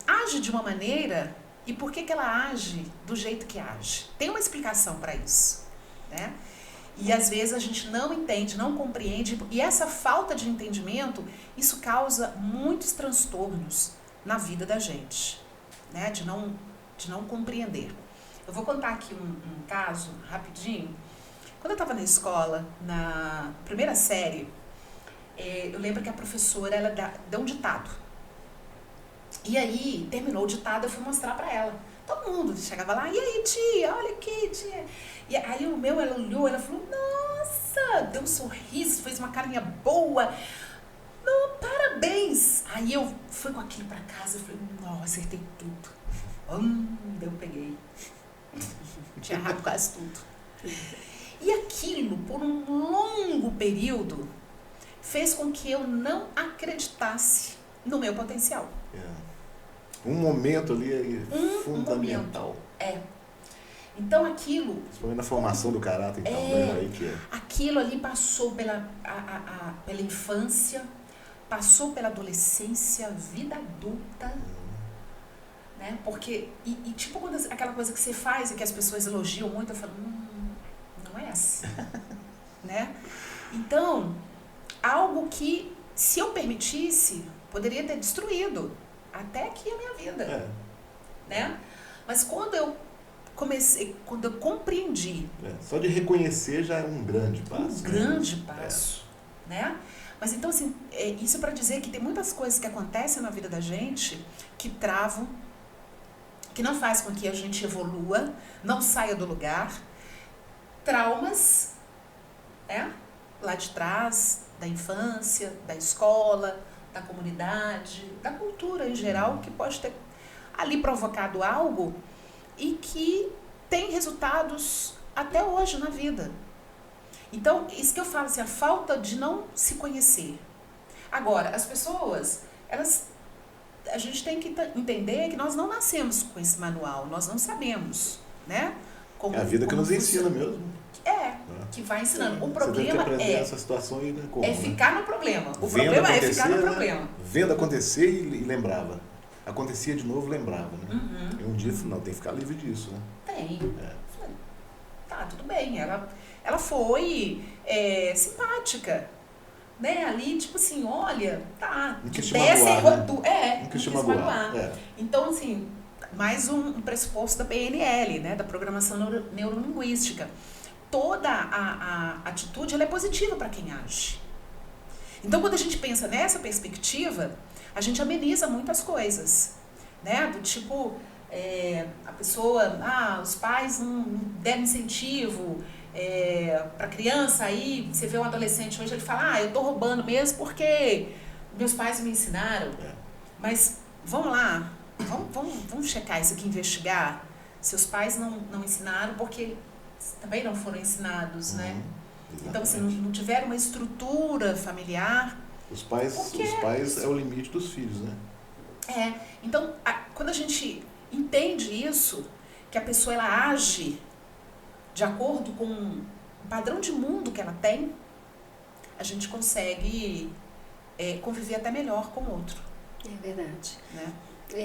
age de uma maneira. E por que ela age do jeito que age? Tem uma explicação para isso, né? E às vezes a gente não entende, não compreende, e essa falta de entendimento, isso causa muitos transtornos na vida da gente, né? De não compreender. Eu vou contar aqui um caso rapidinho. Quando eu estava na escola, na primeira série, eu lembro que a professora ela deu um ditado. E aí, terminou o ditado, eu fui mostrar pra ela. Todo mundo chegava lá, e aí, tia, olha aqui, tia. E aí o meu, ela olhou, ela falou, nossa, deu um sorriso, fez uma carinha boa. Não, parabéns. Aí eu fui com aquilo pra casa, eu falei, não, acertei tudo. Eu peguei. Tinha errado quase tudo. E aquilo, por um longo período, fez com que eu não acreditasse no meu potencial. Um momento ali fundamental. Então aquilo... Foi na formação do caráter, então, né? Aí que Aquilo ali passou pela infância, passou pela adolescência, vida adulta, né? Porque, tipo, quando aquela coisa que você faz e que as pessoas elogiam muito, eu falo, não é assim, né? Então, algo que, se eu permitisse, poderia ter destruído até aqui a minha vida, né? Mas quando eu compreendi... Só de reconhecer já é um grande passo. Né? Mas então, assim, isso para dizer que tem muitas coisas que acontecem na vida da gente que travam, que não faz com que a gente evolua, não saia do lugar. Traumas, lá de trás, da infância, da escola, da comunidade, da cultura em geral, que pode ter ali provocado algo e que tem resultados até hoje na vida. Então, isso que eu falo, assim, a falta de não se conhecer. Agora, as pessoas, a gente tem que entender que nós não nascemos com esse manual, nós não sabemos, né? É a vida que nos ensina mesmo. Que vai ensinando. O Você problema tem que essa situação aí, né? Como, ficar no problema. O Vendo problema é ficar no problema. Vendo acontecer e lembrava. Acontecia de novo, lembrava, né? E um dia, não, tem que ficar livre disso, né? Tem. Tá, tudo bem. Ela foi simpática, né? Ali, tipo assim, olha, tá. Não quis te magoar, não quis magoar. Então, assim, mais um pressuposto da PNL, né? Da programação neurolinguística. Toda a atitude ela é positiva para quem age. Então, quando a gente pensa nessa perspectiva, a gente ameniza muitas coisas, né? Do tipo, a pessoa, os pais não deram incentivo para a criança, aí você vê um adolescente hoje, ele fala, eu tô roubando mesmo porque meus pais me ensinaram, mas vamos lá, vamos checar isso aqui, investigar. Seus pais não ensinaram porque também não foram ensinados, né? Exatamente. Então, assim, não tiveram uma estrutura familiar. Os pais é o limite dos filhos, né? Então, quando a gente entende isso, que a pessoa ela age de acordo com o padrão de mundo que ela tem, a gente consegue conviver até melhor com o outro. É verdade. Né?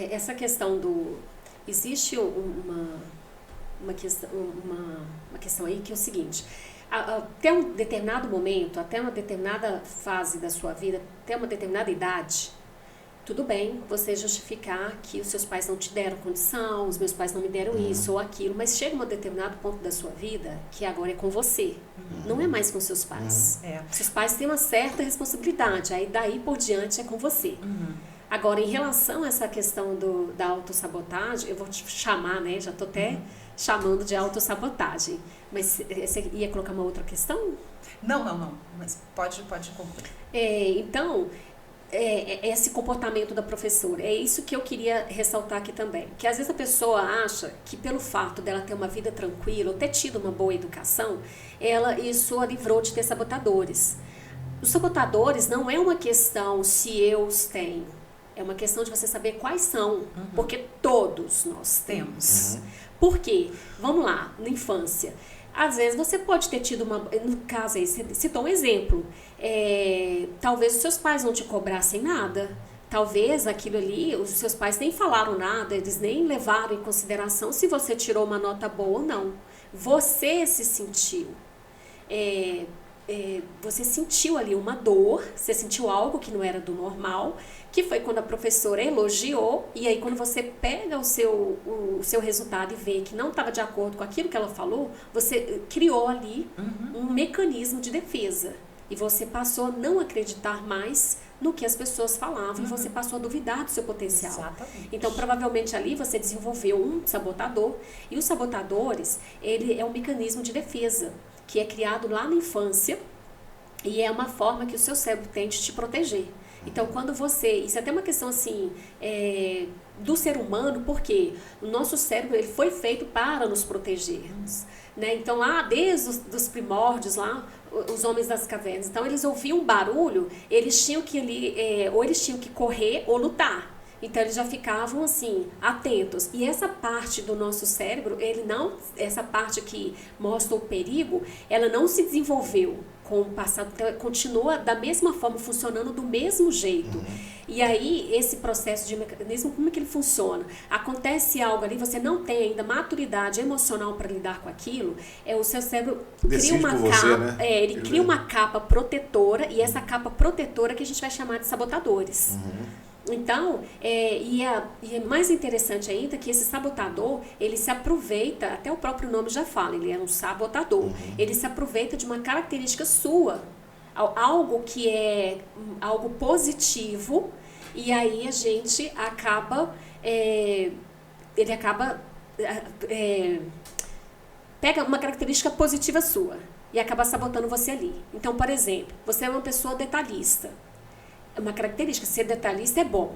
Essa questão do... Existe uma questão aí que é o seguinte: até um determinado momento, até uma determinada fase da sua vida, até uma determinada idade, tudo bem você justificar que os seus pais não te deram condição, os meus pais não me deram isso ou aquilo, mas chega um determinado ponto da sua vida que agora é com você, não é mais com seus pais. Seus pais têm uma certa responsabilidade, aí daí por diante é com você. Agora, em relação a essa questão da autossabotagem, eu vou te chamar, né? Já estou até chamando de autossabotagem. Mas você ia colocar uma outra questão? Não. Mas pode concluir. Então, esse comportamento da professora, é isso que eu queria ressaltar aqui também. Que às vezes a pessoa acha que pelo fato dela ter uma vida tranquila, ou ter tido uma boa educação, isso a livrou de ter sabotadores. Os sabotadores não é uma questão se eu os tenho. É uma questão de você saber quais são, porque todos nós temos. Por quê? Vamos lá, na infância. Às vezes você pode ter tido no caso aí, você citou um exemplo. Talvez os seus pais não te cobrassem nada. Talvez aquilo ali, os seus pais nem falaram nada, eles nem levaram em consideração se você tirou uma nota boa ou não. Você se sentiu. Você sentiu ali uma dor, você sentiu algo que não era do normal, que foi quando a professora elogiou, e aí quando você pega o seu resultado e vê que não estava de acordo com aquilo que ela falou, você criou ali um mecanismo de defesa. E você passou a não acreditar mais no que as pessoas falavam, e você passou a duvidar do seu potencial. Exatamente. Então, provavelmente ali você desenvolveu um sabotador, e os sabotadores, ele é um mecanismo de defesa, que é criado lá na infância, e é uma forma que o seu cérebro tem de te proteger. Então, quando isso é até uma questão assim, do ser humano, porque o nosso cérebro ele foi feito para nos protegermos. Né? Então, lá desde os primórdios, lá, os homens das cavernas, então eles ouviam um barulho, eles tinham que ou eles tinham que correr ou lutar. Então eles já ficavam assim, atentos. E essa parte do nosso cérebro, essa parte que mostra o perigo, ela não se desenvolveu com o passado, então continua da mesma forma, funcionando do mesmo jeito. E aí, esse processo de mecanismo, como é que ele funciona? Acontece algo ali, você não tem ainda maturidade emocional para lidar com aquilo, o seu cérebro cria uma capa, né? Ele cria uma capa protetora, e essa capa protetora que a gente vai chamar de sabotadores. Então, e é mais interessante ainda que esse sabotador, ele se aproveita, até o próprio nome já fala, ele é um sabotador. Ele se aproveita de uma característica sua, algo que é algo positivo, e aí a gente acaba, pega uma característica positiva sua e acaba sabotando você ali. Então, por exemplo, você é uma pessoa detalhista. É uma característica, ser detalhista é bom,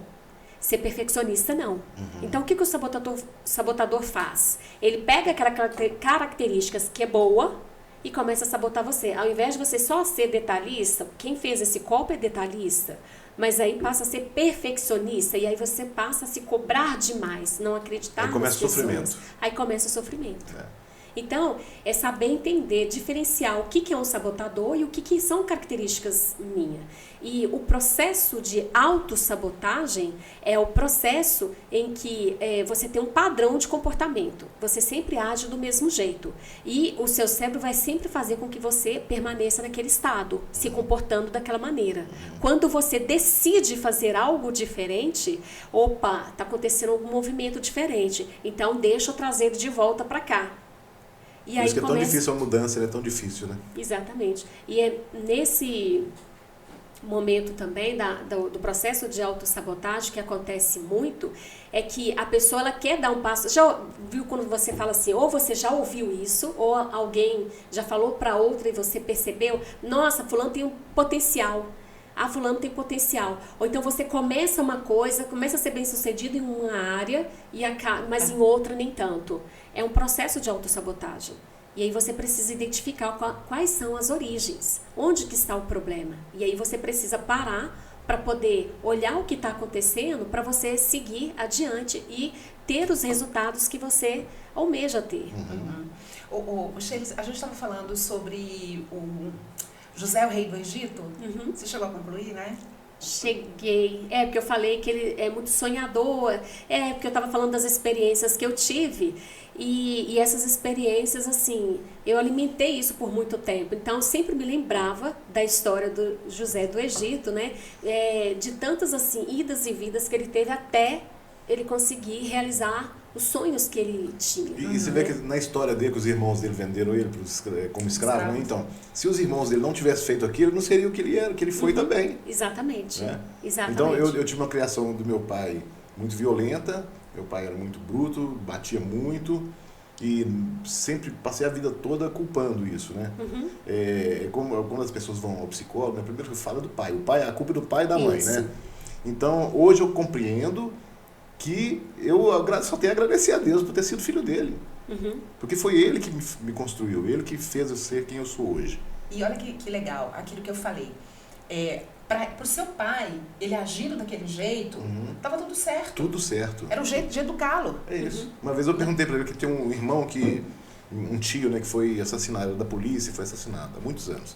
ser perfeccionista não. Então o que o sabotador faz? Ele pega aquela características que é boa e começa a sabotar você. Ao invés de você só ser detalhista, quem fez esse golpe é detalhista, mas aí passa a ser perfeccionista, e aí você passa a se cobrar demais, não acreditar nas pessoas. Aí começa o sofrimento. Aí começa o sofrimento. Então, é saber entender, diferenciar o que é um sabotador e o que são características minhas. E o processo de autossabotagem é o processo em que você tem um padrão de comportamento. Você sempre age do mesmo jeito. E o seu cérebro vai sempre fazer com que você permaneça naquele estado, se comportando daquela maneira. Quando você decide fazer algo diferente, opa, está acontecendo algum movimento diferente. Então, deixa eu trazer ele de volta para cá. E por isso que é tão difícil a mudança, é tão difícil, né? Exatamente. E é nesse momento também do processo de autossabotagem que acontece muito, é que a pessoa ela quer dar um passo. Já viu quando você fala assim, ou você já ouviu isso, ou alguém já falou para outra e você percebeu, nossa, fulano tem um potencial. fulano tem potencial. Ou então você começa uma coisa, começa a ser bem sucedido em uma área, mas em outra nem tanto. É um processo de autossabotagem. E aí você precisa identificar quais são as origens, onde que está o problema. E aí você precisa parar para poder olhar o que está acontecendo, para você seguir adiante e ter os resultados que você almeja ter. Sheila, a gente estava falando sobre o José, o rei do Egito. Você chegou a concluir, né? Cheguei. Porque eu falei que ele é muito sonhador. Porque eu estava falando das experiências que eu tive. E essas experiências, assim, eu alimentei isso por muito tempo. Então, eu sempre me lembrava da história do José do Egito, né? De tantas, assim, idas e vidas que ele teve até ele conseguir realizar os sonhos que ele tinha. E você vê que na história dele, que os irmãos dele venderam ele como escravo, né? Então, se os irmãos dele não tivessem feito aquilo, não seria o que ele era, que ele foi também. Exatamente. Né? Exatamente. Então, eu tive uma criação do meu pai muito violenta, meu pai era muito bruto, batia muito, e sempre passei a vida toda culpando isso, né? Como quando as pessoas vão ao psicólogo, né? Primeiro que fala do pai. A culpa é do pai e da mãe, isso. né? Então, hoje eu compreendo que eu só tenho a agradecer a Deus por ter sido filho dele. Porque foi ele que me construiu, ele que fez eu ser quem eu sou hoje. E olha que legal, aquilo que eu falei. Pro seu pai, ele agindo daquele jeito, estava tudo certo. Tudo certo. Era o jeito de educá-lo. É isso. Uma vez eu perguntei para ele que tem um irmão um tio, né, que foi assassinado, da polícia, foi assassinado há muitos anos.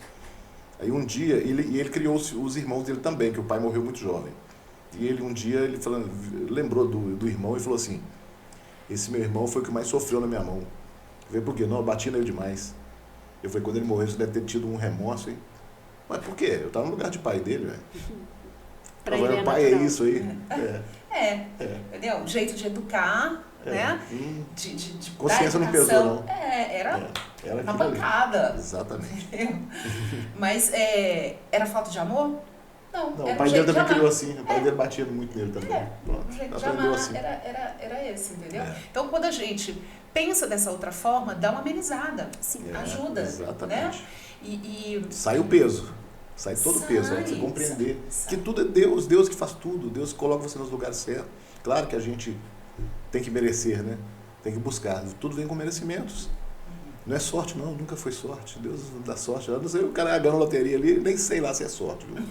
Aí um dia, ele criou os irmãos dele também, que o pai morreu muito jovem. E ele um dia, lembrou do irmão e falou assim, esse meu irmão foi o que mais sofreu na minha mão. Veio por quê? Não, eu bati nele demais. Eu falei, quando ele morreu, você deve ter tido um remorso, hein? Mas por quê? Eu estava no lugar de pai dele, velho. Agora o pai é isso aí. Entendeu? O jeito de educar, né? De consciência dar não pesou, não. Era na aquilo ali. pancada. Exatamente. Mas era falta de amor? Não, o pai dele também criou assim. O pai dele batia muito nele também. O jeito de amar assim. era esse, entendeu? Então, quando a gente pensa dessa outra forma, dá uma amenizada. Sim, ajuda. Exatamente. Né? E sai o peso. Sai todo o peso. Você compreender que tudo é Deus. Deus que faz tudo. Deus coloca você nos lugares certos. Claro que a gente tem que merecer, né? Tem que buscar. Tudo vem com merecimentos. Não é sorte, não. Nunca foi sorte. Deus dá sorte. Eu não sei, o cara ganhou loteria ali, nem sei lá se é sorte. Viu?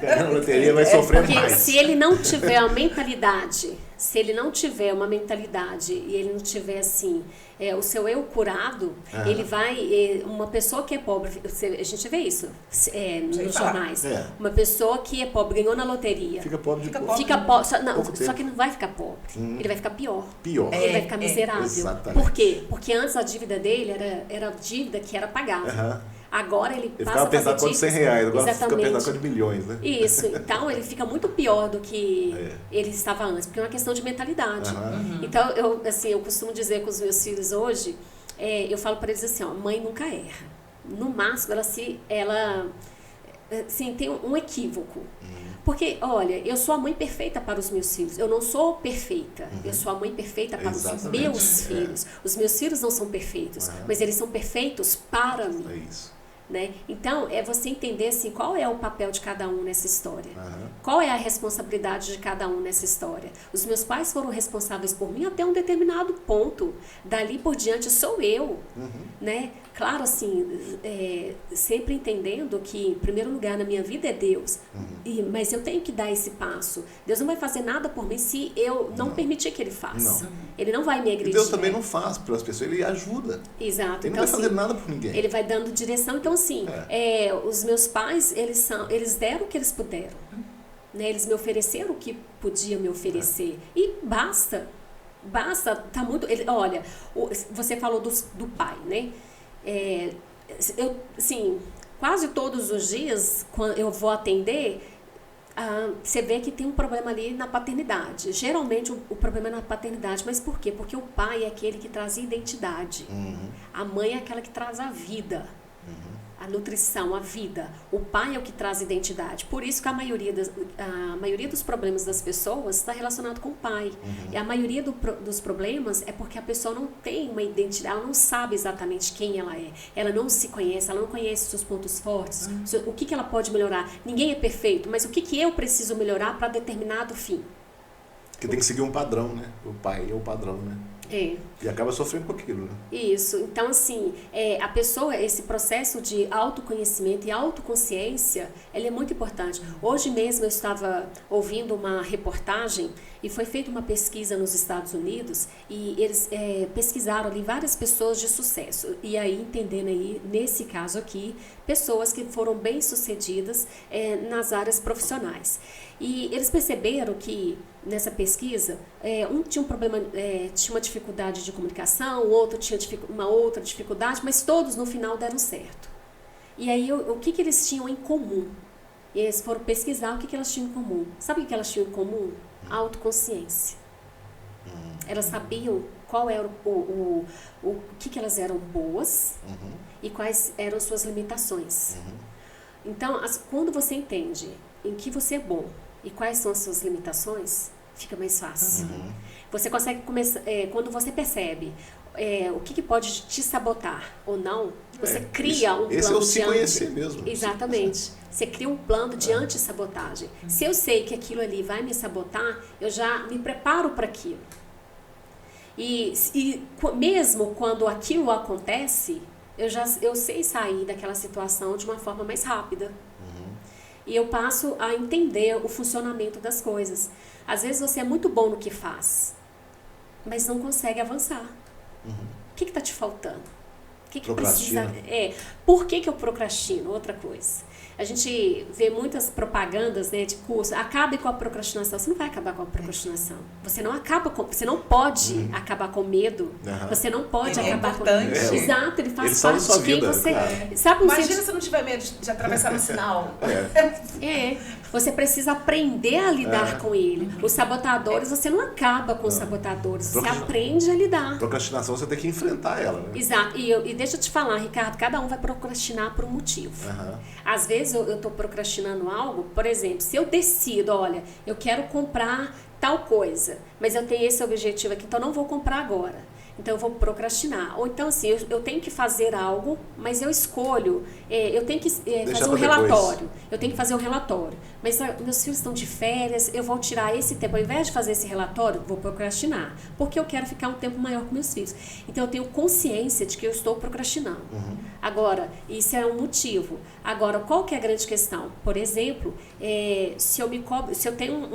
Ganhando loteria vai sofrer porque mais. Se ele não tiver uma mentalidade e ele não tiver assim, o seu eu curado, ele vai, uma pessoa que é pobre, a gente vê isso nos jornais, uma pessoa que é pobre, ganhou na loteria, fica pobre só que não vai ficar pobre, ele vai ficar pior. Ele vai ficar miserável. Exatamente. Por quê? Porque antes a dívida dele era dívida que era pagável. Agora ele passa a fazer dívidas. De R$100, agora exatamente. fica apertado de milhões, né? Isso, então ele fica muito pior do que ele estava antes, porque é uma questão de mentalidade. Então, eu costumo dizer com os meus filhos hoje, eu falo para eles assim, mãe nunca erra. No máximo, ela tem um equívoco. Porque, olha, eu sou a mãe perfeita para os meus filhos. Eu não sou perfeita. Eu sou a mãe perfeita para os meus filhos. Os meus filhos não são perfeitos, mas eles são perfeitos para mim. É isso. Né? Então, é você entender assim, qual é o papel de cada um nessa história. Qual é a responsabilidade de cada um nessa história. Os meus pais foram responsáveis por mim até um determinado ponto. Dali por diante sou eu. Né? Claro, assim, sempre entendendo que, em primeiro lugar, na minha vida é Deus. Mas eu tenho que dar esse passo. Deus não vai fazer nada por mim se eu não permitir que Ele faça. Ele não vai me agredir. E Deus também não faz pelas pessoas, Ele ajuda. Exato. Ele não vai fazer nada por ninguém. Ele vai dando direção. Então, assim, os meus pais, eles deram o que eles puderam. Né? Eles me ofereceram o que podiam me oferecer. E basta. Tá muito... olha, você falou do pai, né? Quase todos os dias, quando eu vou atender, você vê que tem um problema ali na paternidade. Geralmente o problema é na paternidade. Mas por quê? Porque o pai é aquele que traz identidade. A mãe é aquela que traz a vida. a nutrição, a vida. O pai é o que traz identidade. Por isso que a maioria dos problemas das pessoas está relacionado com o pai. E a maioria dos problemas é porque a pessoa não tem uma identidade, ela não sabe exatamente quem ela é. Ela não se conhece, ela não conhece os seus pontos fortes, o que ela pode melhorar. Ninguém é perfeito, mas o que eu preciso melhorar para determinado fim? Que tem que seguir um padrão, né? O pai é o padrão, né? É. E acaba sofrendo com aquilo, né? Isso. Então, assim, a pessoa, esse processo de autoconhecimento e autoconsciência, ele é muito importante. Hoje mesmo eu estava ouvindo uma reportagem e foi feita uma pesquisa nos Estados Unidos e eles pesquisaram ali várias pessoas de sucesso. E aí, entendendo aí, nesse caso aqui, pessoas que foram bem-sucedidas nas áreas profissionais. E eles perceberam que, nessa pesquisa, um tinha um problema, tinha uma dificuldade de comunicação, o outro tinha uma outra dificuldade, mas todos no final deram certo. E aí, o que eles tinham em comum? E eles foram pesquisar o que elas tinham em comum. Sabe o que elas tinham em comum? A autoconsciência. Elas sabiam qual era o que elas eram boas e quais eram suas limitações. Então, quando você entende em que você é bom e quais são as suas limitações, fica mais fácil. Você consegue começar, quando você percebe o que pode te sabotar ou não, você cria um plano esse é o se conhecer mesmo. Exatamente. Você cria um plano de anti-sabotagem. Se eu sei que aquilo ali vai me sabotar, eu já me preparo para aquilo. E mesmo quando aquilo acontece, eu sei sair daquela situação de uma forma mais rápida. E eu passo a entender o funcionamento das coisas. Às vezes você é muito bom no que faz, mas não consegue avançar. O que está te faltando? O que precisa? Por que eu procrastino? Outra coisa. A gente vê muitas propagandas, né, de curso. Acabe com a procrastinação. Você não vai acabar com a procrastinação. Você não pode acabar com medo. Você não pode acabar com... Exato, ele faz parte de quem você é. Imagina se não tiver medo de atravessar no sinal. Você precisa aprender a lidar com ele. Os sabotadores, você não acaba com os sabotadores. Você aprende a lidar. Procrastinação, você tem que enfrentar ela, né? Exato. E deixa eu te falar, Ricardo, cada um vai procrastinar por um motivo. Às vezes eu estou procrastinando algo, por exemplo, se eu decido, olha, eu quero comprar tal coisa, mas eu tenho esse objetivo aqui, então eu não vou comprar agora. Então eu vou procrastinar. Ou então assim, eu tenho que fazer algo, mas eu escolho, eu tenho que fazer um relatório. Eu tenho que fazer um relatório. Mas meus filhos estão de férias, eu vou tirar esse tempo. Ao invés de fazer esse relatório, vou procrastinar. Porque eu quero ficar um tempo maior com meus filhos. Então eu tenho consciência de que eu estou procrastinando. Agora, isso é um motivo. Agora, qual que é a grande questão? Por exemplo, se eu tenho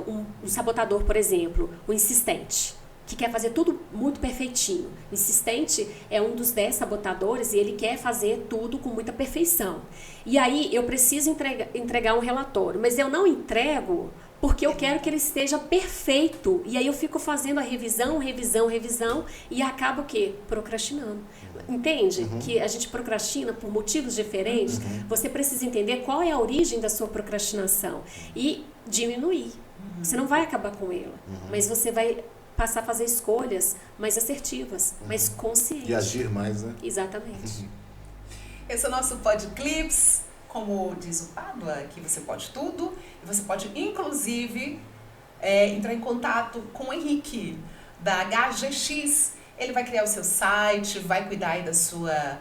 um sabotador, por exemplo, um insistente, que quer fazer tudo muito perfeitinho. O insistente é um dos 10 sabotadores e ele quer fazer tudo com muita perfeição. E aí eu preciso entregar um relatório, mas eu não entrego porque eu quero que ele esteja perfeito. E aí eu fico fazendo a revisão e acabo o quê? Procrastinando. Entende? Que a gente procrastina por motivos diferentes. Você precisa entender qual é a origem da sua procrastinação e diminuir. Você não vai acabar com ela, mas você vai passar a fazer escolhas mais assertivas, mais conscientes. E agir mais, né? Exatamente. Esse é o nosso Podclips, como diz o Pádua, que você pode tudo, e você pode, inclusive, entrar em contato com o Henrique, da HGX. Ele vai criar o seu site, vai cuidar aí da sua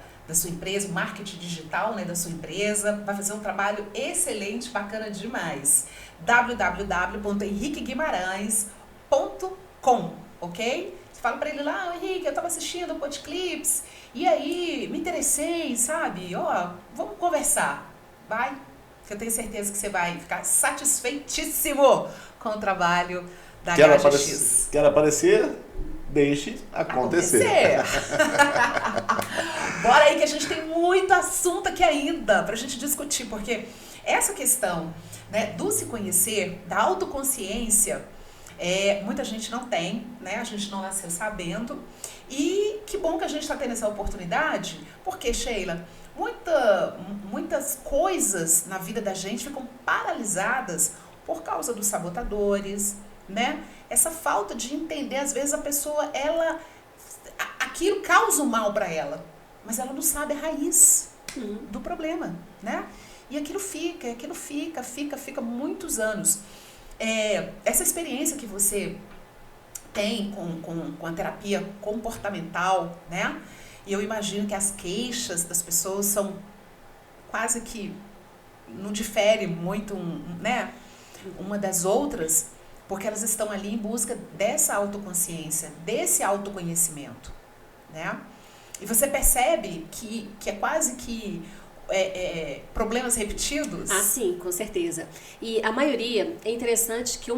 empresa, o marketing digital, né, da sua empresa, vai fazer um trabalho excelente, bacana demais. www.henriqueguimarães.com, ok? Você fala pra ele lá, Henrique, eu tava assistindo o Podclips, e aí, me interessei, sabe? Vamos conversar. Vai, que eu tenho certeza que você vai ficar satisfeitíssimo com o trabalho da HGX. Quer aparecer? Deixe acontecer. Bora aí que a gente tem muito assunto aqui ainda pra gente discutir, porque essa questão, né, do se conhecer, da autoconsciência, muita gente não tem, né? A gente não nasceu sabendo. E que bom que a gente está tendo essa oportunidade, porque, Sheila, muitas coisas na vida da gente ficam paralisadas por causa dos sabotadores, né? Essa falta de entender, às vezes a pessoa, aquilo causa um mal para ela, mas ela não sabe a raiz do problema, né? E aquilo fica muitos anos. Essa experiência que você tem com a terapia comportamental, né? E eu imagino que as queixas das pessoas são quase que não difere muito, né, uma das outras, porque elas estão ali em busca dessa autoconsciência, desse autoconhecimento, né? E você percebe que é quase que problemas repetidos? Ah, sim, com certeza. E a maioria, é interessante que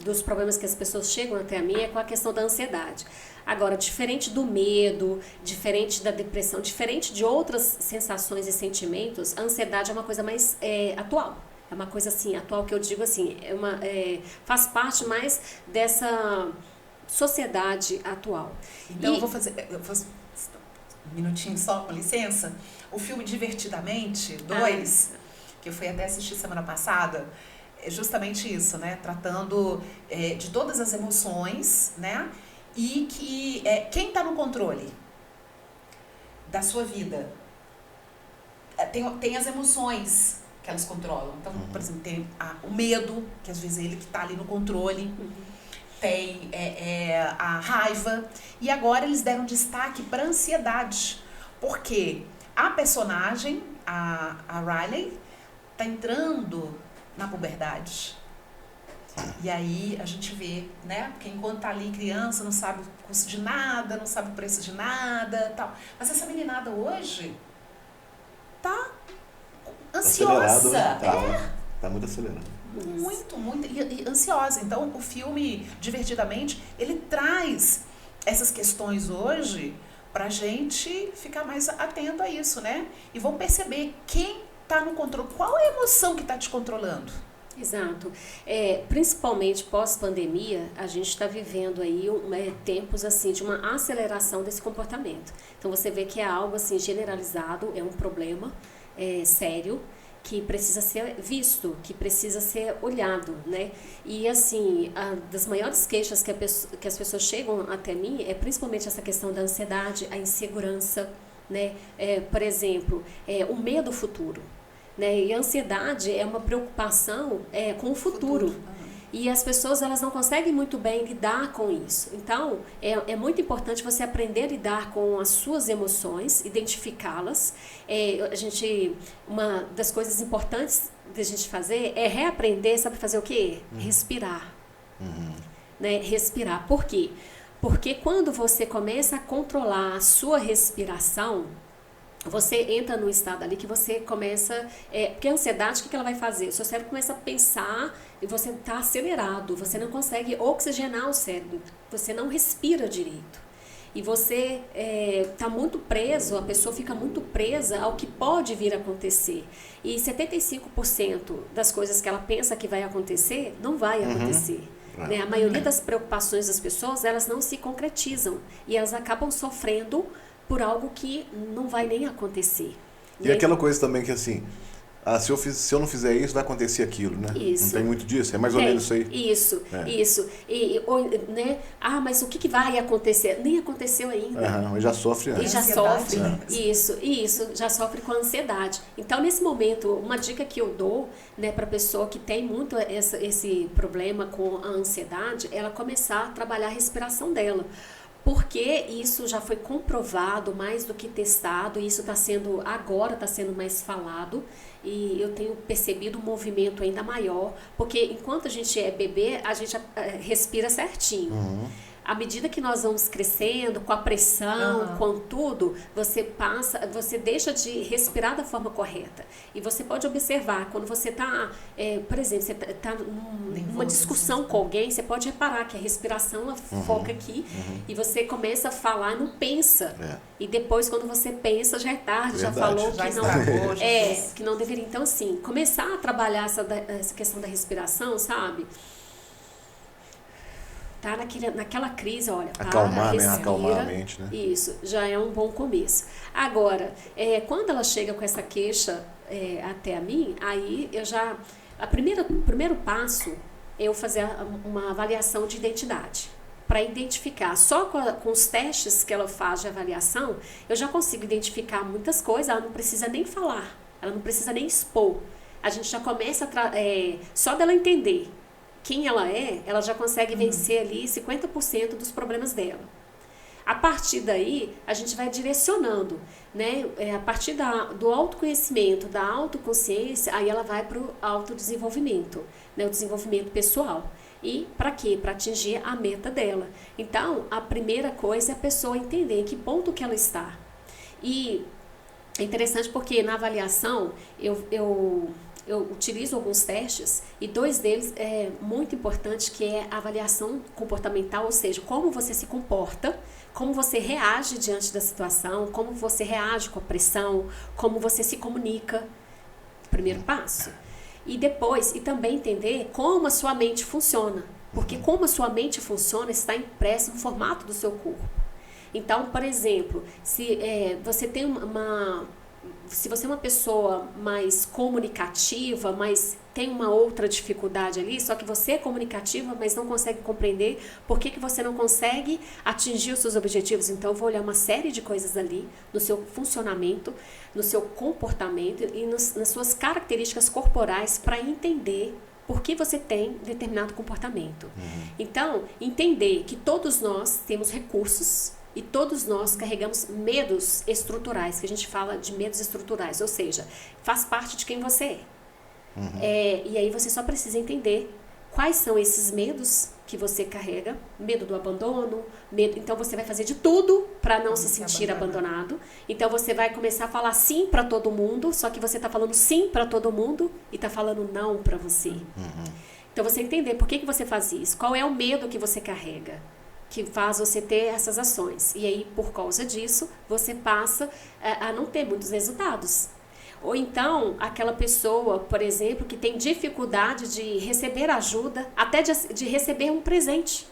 dos problemas que as pessoas chegam até a mim é com a questão da ansiedade. Agora, diferente do medo, diferente da depressão, diferente de outras sensações e sentimentos, a ansiedade é uma coisa mais atual. É uma coisa assim, atual que eu digo assim, faz parte mais dessa sociedade atual. Então eu vou fazer um minutinho só, com licença. O filme Divertidamente 2, que eu fui até assistir semana passada, é justamente isso, né? Tratando de todas as emoções, né? E que quem está no controle da sua vida tem as emoções que elas controlam. Então, por exemplo, tem o medo, que às vezes é ele que está ali no controle, tem a raiva, e agora eles deram destaque para a ansiedade, porque a personagem, a Riley, está entrando na puberdade. E aí a gente vê, né? Porque enquanto tá ali criança, não sabe o custo de nada, não sabe o preço de nada, tal. Mas essa meninada hoje tá ansiosa. Acelerado, né? Tá muito acelerado. Muito e ansiosa. Então o filme Divertidamente, ele traz essas questões hoje pra gente ficar mais atento a isso, né? E vamos perceber quem tá no controle, qual é a emoção que tá te controlando. Exato. Principalmente pós-pandemia, a gente está vivendo aí tempos assim de uma aceleração desse comportamento. Então você vê que é algo assim generalizado, é um problema sério, que precisa ser visto, que precisa ser olhado, né? E assim, das maiores queixas que as pessoas chegam até mim é principalmente essa questão da ansiedade, a insegurança, né? Por exemplo, o medo futuro. Né? E a ansiedade é uma preocupação com o futuro. E as pessoas elas não conseguem muito bem lidar com isso. Então, é muito importante você aprender a lidar com as suas emoções, identificá-las. Uma das coisas importantes da gente fazer é reaprender, sabe fazer o quê? Respirar. Né? Respirar. Por quê? Porque quando você começa a controlar a sua respiração, você entra num estado ali que você começa... porque a ansiedade, o que ela vai fazer? O seu cérebro começa a pensar e você está acelerado. Você não consegue oxigenar o cérebro. Você não respira direito. E você está muito preso, a pessoa fica muito presa ao que pode vir a acontecer. E 75% das coisas que ela pensa que vai acontecer, não vai acontecer. Né? A maioria das preocupações das pessoas, elas não se concretizam. E elas acabam sofrendo por algo que não vai nem acontecer. E aquela coisa também que assim, se eu não fizer isso, vai acontecer aquilo, né? Isso. Não tem muito disso, é mais ou menos isso aí. Isso. Né? Mas o que vai acontecer? Nem aconteceu ainda. Mas já sofre antes. E já sofre. Isso, já sofre com ansiedade. Então, nesse momento, uma dica que eu dou, né, para a pessoa que tem muito esse problema com a ansiedade, ela começar a trabalhar a respiração dela. Porque isso já foi comprovado mais do que testado, e isso agora está sendo mais falado, e eu tenho percebido um movimento ainda maior, porque enquanto a gente é bebê, a gente respira certinho. À medida que nós vamos crescendo, com a pressão, com tudo, você deixa de respirar da forma correta. E você pode observar, quando você está, por exemplo, você está numa discussão com alguém, você pode reparar que a respiração ela foca aqui, e você começa a falar e não pensa. E depois, quando você pensa, já é tarde, já falou que não deveria. Então, assim, começar a trabalhar essa questão da respiração, sabe? Tá naquela crise, olha, acalmar, respira, né? Acalmar a mente, né? Isso, já é um bom começo. Agora, quando ela chega com essa queixa até a mim, aí o primeiro passo é eu fazer uma avaliação de identidade. para identificar. Só com os testes que ela faz de avaliação, eu já consigo identificar muitas coisas, ela não precisa nem falar, ela não precisa nem expor. A gente já começa só dela entender quem ela é, ela já consegue vencer ali 50% dos problemas dela. A partir daí, a gente vai direcionando, né? A partir do autoconhecimento, da autoconsciência, aí ela vai para o autodesenvolvimento, né? O desenvolvimento pessoal. E para quê? Para atingir a meta dela. Então, a primeira coisa é a pessoa entender em que ponto que ela está. E é interessante porque na avaliação, eu utilizo alguns testes e 2 deles é muito importante, que é a avaliação comportamental, ou seja, como você se comporta, como você reage diante da situação, como você reage com a pressão, como você se comunica. Primeiro passo. E depois, e também entender como a sua mente funciona, porque como a sua mente funciona está impresso no formato do seu corpo. Então, por exemplo, se você tem se você é uma pessoa mais comunicativa, mas tem uma outra dificuldade ali, só que você é comunicativa, mas não consegue compreender por que você não consegue atingir os seus objetivos. Então, eu vou olhar uma série de coisas ali, no seu funcionamento, no seu comportamento e nas suas características corporais para entender por que você tem determinado comportamento. Então, entender que todos nós temos recursos e todos nós carregamos medos estruturais, que a gente fala de medos estruturais, ou seja, faz parte de quem você é. E aí você só precisa entender quais são esses medos que você carrega. Medo do abandono, então você vai fazer de tudo para não se sentir abandonado. Então você vai começar a falar sim para todo mundo, só que você está falando sim para todo mundo e está falando não para você. Então você entender por que você faz isso, qual é o medo que você carrega, que faz você ter essas ações. E aí, por causa disso, você passa a não ter muitos resultados. Ou então, aquela pessoa, por exemplo, que tem dificuldade de receber ajuda, até de receber um presente.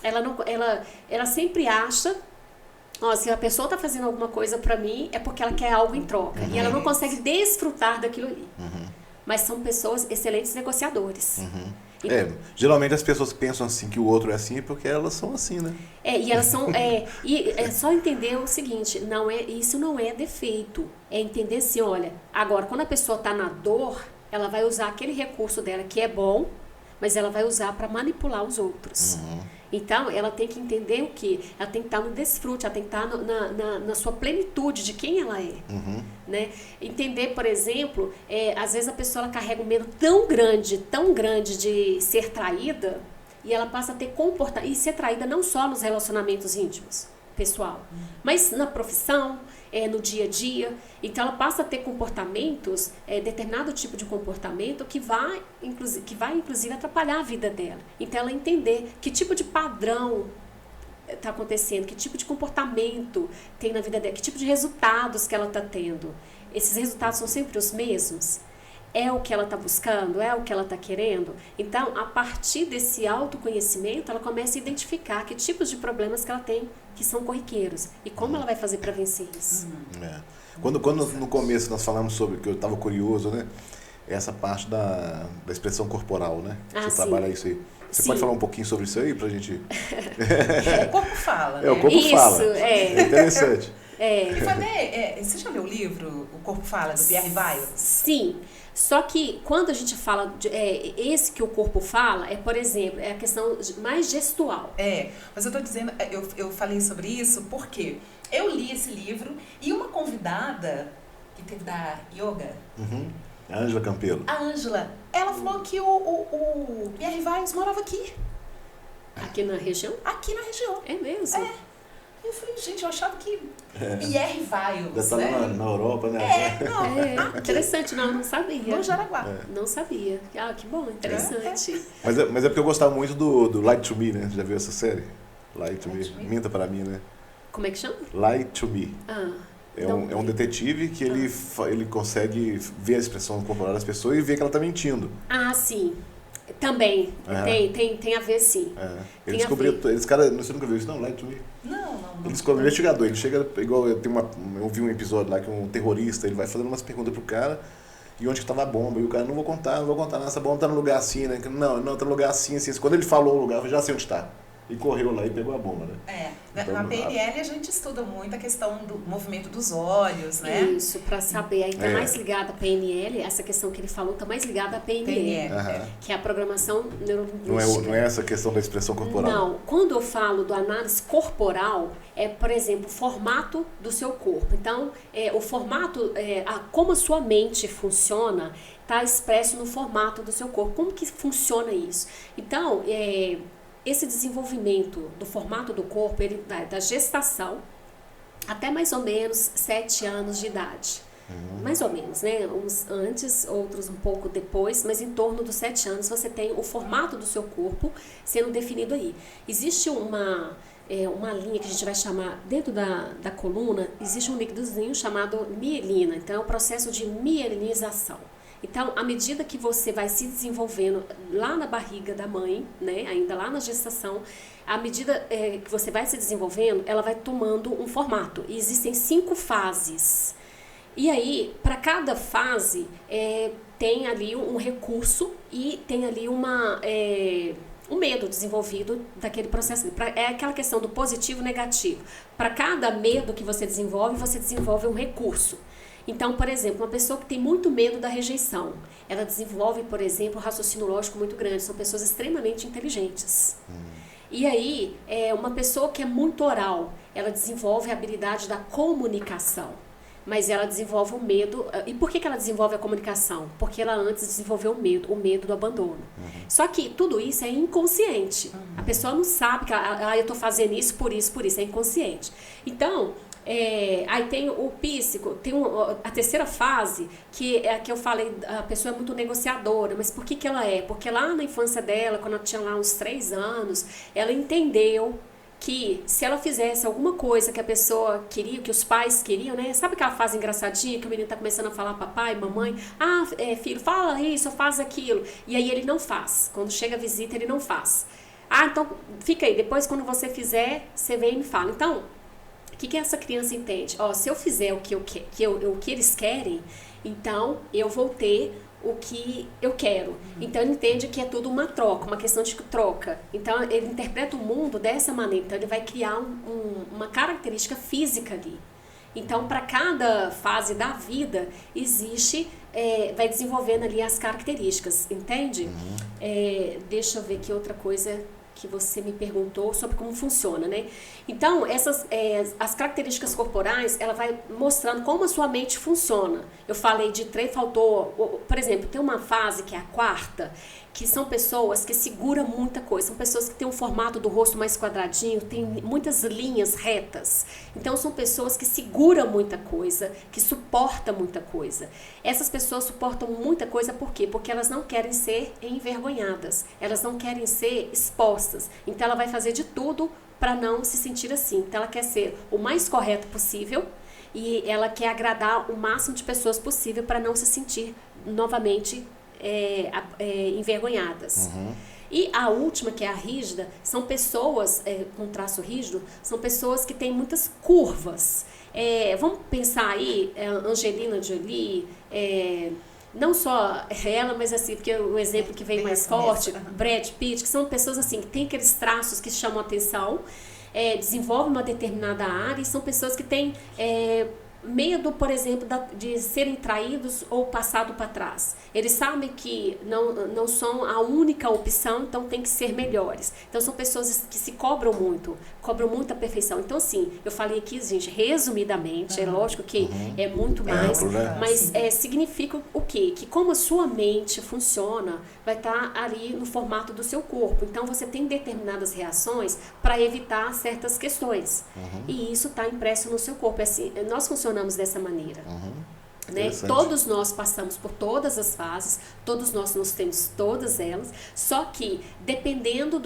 Ela sempre acha, se a pessoa está fazendo alguma coisa para mim, é porque ela quer algo em troca. E ela não consegue desfrutar daquilo ali. Mas são pessoas excelentes negociadores. Então, geralmente as pessoas pensam assim, que o outro é assim, porque elas são assim, né? E elas são. E é só entender o seguinte: isso não é defeito. É entender assim, olha, agora, quando a pessoa está na dor, ela vai usar aquele recurso dela que é bom, mas ela vai usar para manipular os outros. Então, ela tem que entender o quê? Ela tem que estar no desfrute, ela tem que estar na sua plenitude de quem ela é. Né? Entender, por exemplo, às vezes a pessoa ela carrega um medo tão grande de ser traída, e ela passa a ter comportamento, e ser traída não só nos relacionamentos íntimos, pessoal, mas na profissão, no dia a dia. Então ela passa a ter comportamentos, determinado tipo de comportamento que vai inclusive atrapalhar a vida dela. Então ela entender que tipo de padrão está acontecendo, que tipo de comportamento tem na vida dela, que tipo de resultados que ela está tendo. Esses resultados são sempre os mesmos? É o que ela está buscando? É o que ela está querendo? Então, a partir desse autoconhecimento, ela começa a identificar que tipos de problemas que ela tem que são corriqueiros e como ela vai fazer para vencer isso. Quando no começo nós falamos sobre, que eu estava curioso, né? Essa parte da expressão corporal, né? Você trabalha isso aí. Você pode falar um pouquinho sobre isso aí pra gente... O corpo fala, né? O corpo fala. É interessante. Você já leu o livro O Corpo Fala, do Pierre Weil? Sim. Só que quando a gente fala, esse que o corpo fala, por exemplo, é a questão mais gestual. Mas eu tô dizendo, eu falei sobre isso porque eu li esse livro e uma convidada que teve da yoga... A Ângela Campelo. A Ângela, ela falou que o Pierre Weil morava aqui. Aqui na região? Aqui na região. É mesmo? Eu falei, gente, eu achava que Pierre Weil, já estava na Europa, né? Interessante, não sabia. No Jaraguá. Não sabia. Que bom, interessante. Mas é porque eu gostava muito do Light to Me, né? Já viu essa série? Light to Me. Minta para mim, né? Como é que chama? Light to Me. É um detetive que ele consegue ver a expressão corporal das pessoas e ver que ela está mentindo. Sim. Também. Tem a ver, sim. Ele descobriu... Você nunca viu isso, não? Light to Me? Não. Ele descobre o investigador. Ele chega... Igual eu vi um episódio lá que um terrorista, ele vai fazendo umas perguntas pro cara e onde que estava a bomba. E o cara, não vou contar. Essa bomba tá no lugar assim, né? Não, tá no lugar assim. Quando ele falou o lugar, eu já sei onde está. e correu lá e pegou a bomba, né? Então, na PNL a gente estuda muito a questão do movimento dos olhos, né? Isso, para saber. Aí está mais ligada a PNL, essa questão que ele falou está mais ligada a PNL, que é a programação neurolinguística. Não é essa questão da expressão corporal? Não, quando eu falo do análise corporal, por exemplo, o formato do seu corpo. Então, o formato, como a sua mente funciona, está expresso no formato do seu corpo. Como que funciona isso? Então, esse desenvolvimento do formato do corpo, ele vai da gestação até mais ou menos 7 anos de idade. Mais ou menos, né? Uns antes, outros um pouco depois, mas em torno dos 7 anos você tem o formato do seu corpo sendo definido aí. Existe uma linha que a gente vai chamar, dentro da coluna, existe um líquidozinho chamado mielina. Então, é o processo de mielinização. Então, à medida que você vai se desenvolvendo lá na barriga da mãe, né, ainda lá na gestação, à medida que você vai se desenvolvendo, ela vai tomando um formato. E existem 5 fases. E aí, para cada fase, tem ali um recurso e tem ali um medo desenvolvido daquele processo. É aquela questão do positivo e negativo. Para cada medo que você desenvolve um recurso. Então, por exemplo, uma pessoa que tem muito medo da rejeição, ela desenvolve, por exemplo, um raciocínio lógico muito grande. São pessoas extremamente inteligentes. E aí, uma pessoa que é muito oral, ela desenvolve a habilidade da comunicação. Mas ela desenvolve o medo. E por que ela desenvolve a comunicação? Porque ela antes desenvolveu o medo do abandono. Só que tudo isso é inconsciente. A pessoa não sabe que eu estou fazendo isso, por isso, é inconsciente. Então, aí tem o psíquico, tem a terceira fase, que é a que eu falei, a pessoa é muito negociadora. Mas por que ela é? Porque lá na infância dela, quando ela tinha lá uns 3 anos, ela entendeu que se ela fizesse alguma coisa que a pessoa queria, que os pais queriam, né? Sabe aquela fase engraçadinha que o menino tá começando a falar papai, mamãe? Filho, fala isso, faz aquilo. E aí ele não faz. Quando chega a visita, ele não faz. Então fica aí. Depois, quando você fizer, você vem e me fala. Então, o que essa criança entende? Se eu fizer o que eles querem, então eu vou ter o que eu quero. Então ele entende que é tudo uma troca, uma questão de troca. Então ele interpreta o mundo dessa maneira. Então ele vai criar uma característica física ali. Então para cada fase da vida existe, vai desenvolvendo ali as características, entende? Deixa eu ver que outra coisa que você me perguntou sobre como funciona, né? Então, as características corporais, ela vai mostrando como a sua mente funciona. Eu falei de 3, faltou, por exemplo, tem uma fase que é a 4ª, que são pessoas que seguram muita coisa, são pessoas que têm um formato do rosto mais quadradinho, tem muitas linhas retas. Então, são pessoas que seguram muita coisa, que suportam muita coisa. Essas pessoas suportam muita coisa por quê? Porque elas não querem ser envergonhadas, elas não querem ser expostas. Então, ela vai fazer de tudo para não se sentir assim. Então, ela quer ser o mais correto possível e ela quer agradar o máximo de pessoas possível para não se sentir novamente envergonhadas. E a última, que é a rígida, são pessoas com traço rígido, são pessoas que têm muitas curvas. Vamos pensar aí, Angelina Jolie, não só ela, mas assim, porque o exemplo que vem mais forte, Brad Pitt, que são pessoas assim, que têm aqueles traços que chamam a atenção, desenvolvem uma determinada área, e são pessoas que têm medo, por exemplo, de serem traídos ou passado para trás. Eles sabem que não são a única opção, então tem que ser melhores. Então são pessoas que se cobram muita perfeição. Então assim, eu falei aqui, gente, resumidamente, é lógico que é muito mais, mas significa o quê? Que como a sua mente funciona, vai estar ali no formato do seu corpo. Então você tem determinadas reações para evitar certas questões. E isso está impresso no seu corpo. Assim, nós funcionamos dessa maneira. Né? Todos nós passamos por todas as fases, todos nós temos todas elas, só que dependendo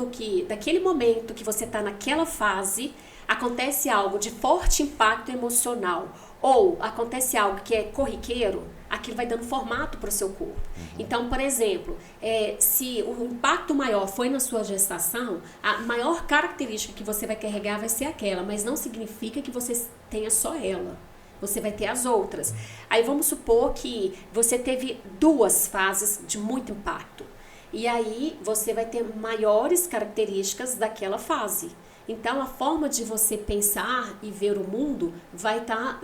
daquele momento que você está naquela fase, acontece algo de forte impacto emocional ou acontece algo que é corriqueiro, aquilo vai dando formato para o seu corpo. Então, por exemplo, se o impacto maior foi na sua gestação, a maior característica que você vai carregar vai ser aquela, mas não significa que você tenha só ela. Você vai ter as outras. Aí vamos supor que você teve 2 fases de muito impacto. E aí você vai ter maiores características daquela fase. Então, a forma de você pensar e ver o mundo vai estar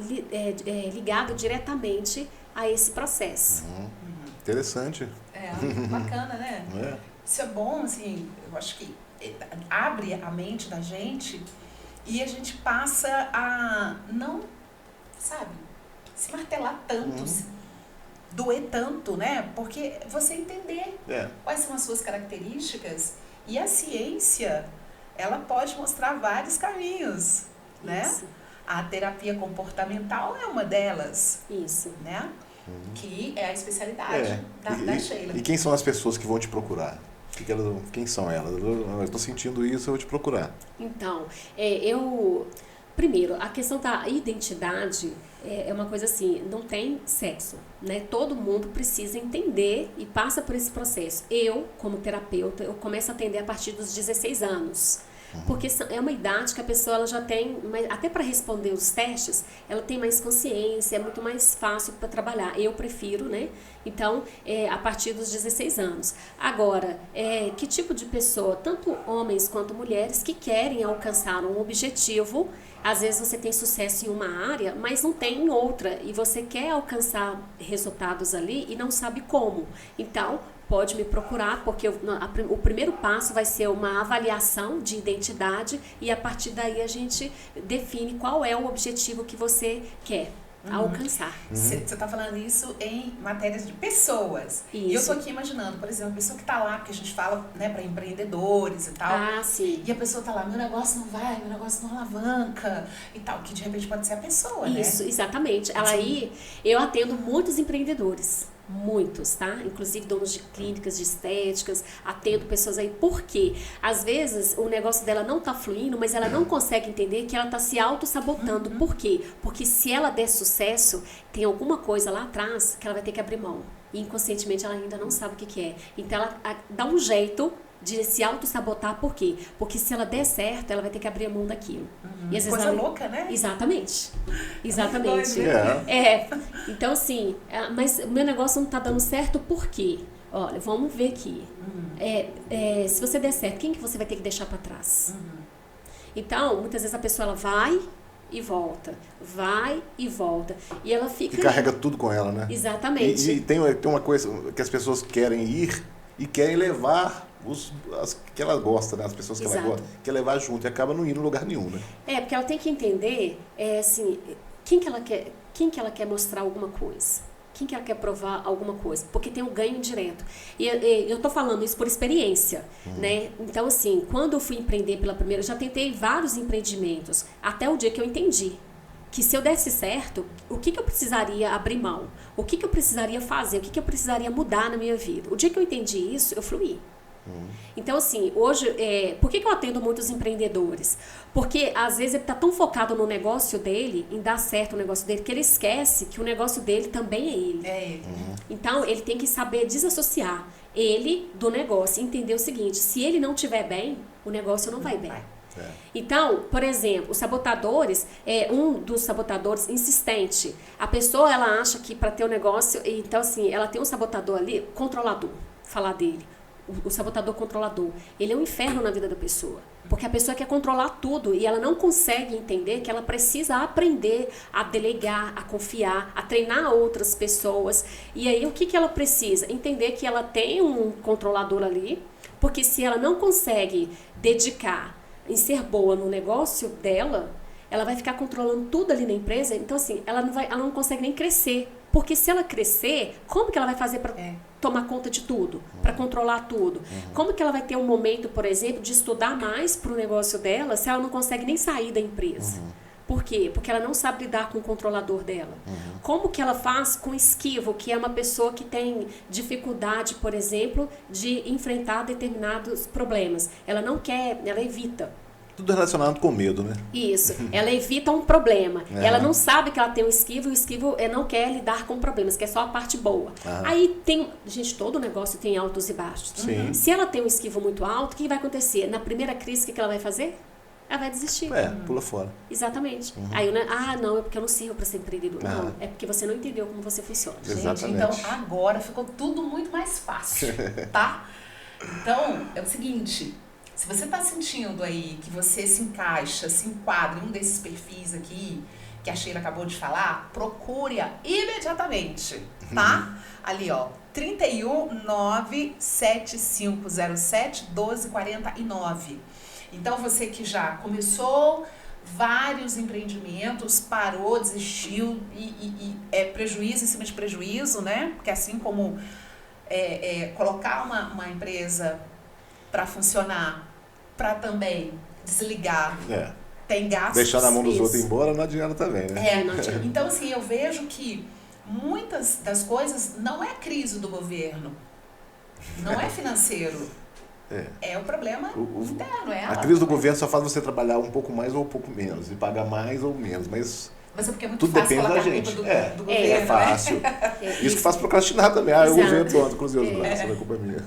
ligado diretamente a esse processo. Interessante. Bacana, né? É. Isso é bom, assim, eu acho que abre a mente da gente e a gente passa a não, sabe, se martelar tanto, se doer tanto, né? Porque você entender quais são as suas características e a ciência, ela pode mostrar vários caminhos, né? Isso. A terapia comportamental é uma delas. Isso. Né? Que é a especialidade da Sheila. E quem são as pessoas que vão te procurar? Quem são elas? Eu estou sentindo isso, eu vou te procurar. Então, primeiro, a questão da identidade é uma coisa assim, não tem sexo, né? Todo mundo precisa entender e passa por esse processo. Eu, como terapeuta, eu começo a atender a partir dos 16 anos. Porque é uma idade que a pessoa ela já tem, até para responder os testes, ela tem mais consciência, é muito mais fácil para trabalhar. Eu prefiro, né? Então, a partir dos 16 anos. Agora, que tipo de pessoa, tanto homens quanto mulheres, que querem alcançar um objetivo, às vezes você tem sucesso em uma área, mas não tem em outra, e você quer alcançar resultados ali e não sabe como. Então, pode me procurar, porque o primeiro passo vai ser uma avaliação de identidade e a partir daí a gente define qual é o objetivo que você quer alcançar. Você está falando isso em matérias de pessoas. Isso. E eu estou aqui imaginando, por exemplo, a pessoa que está lá, porque a gente fala, né, para empreendedores e tal. Ah, sim. E a pessoa está lá, meu negócio não vai, meu negócio não alavanca e tal, que de repente pode ser a pessoa, né? Isso, exatamente. Eu atendo muitos empreendedores. Muitos, tá? Inclusive donos de clínicas de estéticas, atendo pessoas aí. Por quê? Às vezes o negócio dela não tá fluindo, mas ela não consegue entender que ela tá se auto-sabotando. Por quê? Porque se ela der sucesso, tem alguma coisa lá atrás que ela vai ter que abrir mão. E inconscientemente ela ainda não sabe o que é. Então ela dá um jeito de se auto-sabotar. Por quê? Porque se ela der certo, ela vai ter que abrir a mão daquilo. E às vezes Coisa louca, né? Exatamente. Então, assim, mas o meu negócio não tá dando certo, por quê? Olha, vamos ver aqui. Se você der certo, quem que você vai ter que deixar para trás? Então, muitas vezes a pessoa ela vai e volta. E ela fica... E carrega tudo com ela, né? Exatamente. E tem uma coisa que as pessoas querem ir e querem levar as que ela gosta, né? As pessoas que ela gosta, quer levar junto e acaba não indo em lugar nenhum, né? Porque ela tem que entender, assim, quem que ela quer mostrar alguma coisa. Quem que ela quer provar alguma coisa. Porque tem um ganho direto. E eu tô falando isso por experiência, né? Então, assim, quando eu fui empreender pela primeira, eu já tentei vários empreendimentos, até o dia que eu entendi que se eu desse certo, o que eu precisaria abrir mão? O que eu precisaria fazer? O que eu precisaria mudar na minha vida? O dia que eu entendi isso, eu fluí. Então, assim, hoje, por que eu atendo muitos empreendedores? Porque, às vezes, ele está tão focado no negócio dele, em dar certo o negócio dele, que ele esquece que o negócio dele também é ele. É ele. Então, ele tem que saber desassociar ele do negócio e entender o seguinte, se ele não estiver bem, o negócio não vai bem. Então, por exemplo, os sabotadores, um dos sabotadores insistente. A pessoa, ela acha que para ter um negócio, então assim, ela tem um sabotador ali, controlador, falar dele. O sabotador controlador, ele é um inferno na vida da pessoa, porque a pessoa quer controlar tudo e ela não consegue entender que ela precisa aprender a delegar, a confiar, a treinar outras pessoas. E aí o que ela precisa? Entender que ela tem um controlador ali, porque se ela não consegue dedicar em ser boa no negócio dela, ela vai ficar controlando tudo ali na empresa. Então assim, ela não consegue nem crescer, porque se ela crescer, como que ela vai fazer para tomar conta de tudo, para controlar tudo? Como que ela vai ter um momento, por exemplo, de estudar mais para o negócio dela, se ela não consegue nem sair da empresa? Por quê? Porque ela não sabe lidar com o controlador dela. Como que ela faz com esquivo, que é uma pessoa que tem dificuldade, por exemplo, de enfrentar determinados problemas? Ela não quer, ela evita. Tudo relacionado com medo, né? Isso, ela evita um problema. Ela não sabe que ela tem um esquivo, e o esquivo não quer lidar com problemas, que é só a parte boa. Aí tem, gente, todo negócio tem altos e baixos. Se ela tem um esquivo muito alto, o que vai acontecer? Na primeira crise, o que ela vai fazer? Ela vai desistir. Pula fora. Exatamente. Aí, não, é porque eu não sirvo para ser empreendedor. Não, é porque você não entendeu como você funciona. Gente, então agora ficou tudo muito mais fácil, tá? Então, é o seguinte, se você está sentindo aí que você se encaixa, se enquadra em um desses perfis aqui, que a Sheila acabou de falar, procure-a imediatamente, tá? Ali, ó, 3197507 1249. Então, você que já começou vários empreendimentos, parou, desistiu e é prejuízo em cima de prejuízo, né? Porque assim como colocar uma empresa para funcionar, para também desligar, tem gastos. Deixar na mão dos outros ir embora não adianta também, né? Não adianta. Então, assim, eu vejo que muitas das coisas não é crise do governo, não é financeiro. É o problema interno, A crise do governo só faz você trabalhar um pouco mais ou um pouco menos, e pagar mais ou menos, mas é porque é muito tudo fácil depende da colocar gente. a culpa do governo, É fácil. Isso que faz procrastinar também. O governo, pronto, cruzei os braços, não é culpa minha.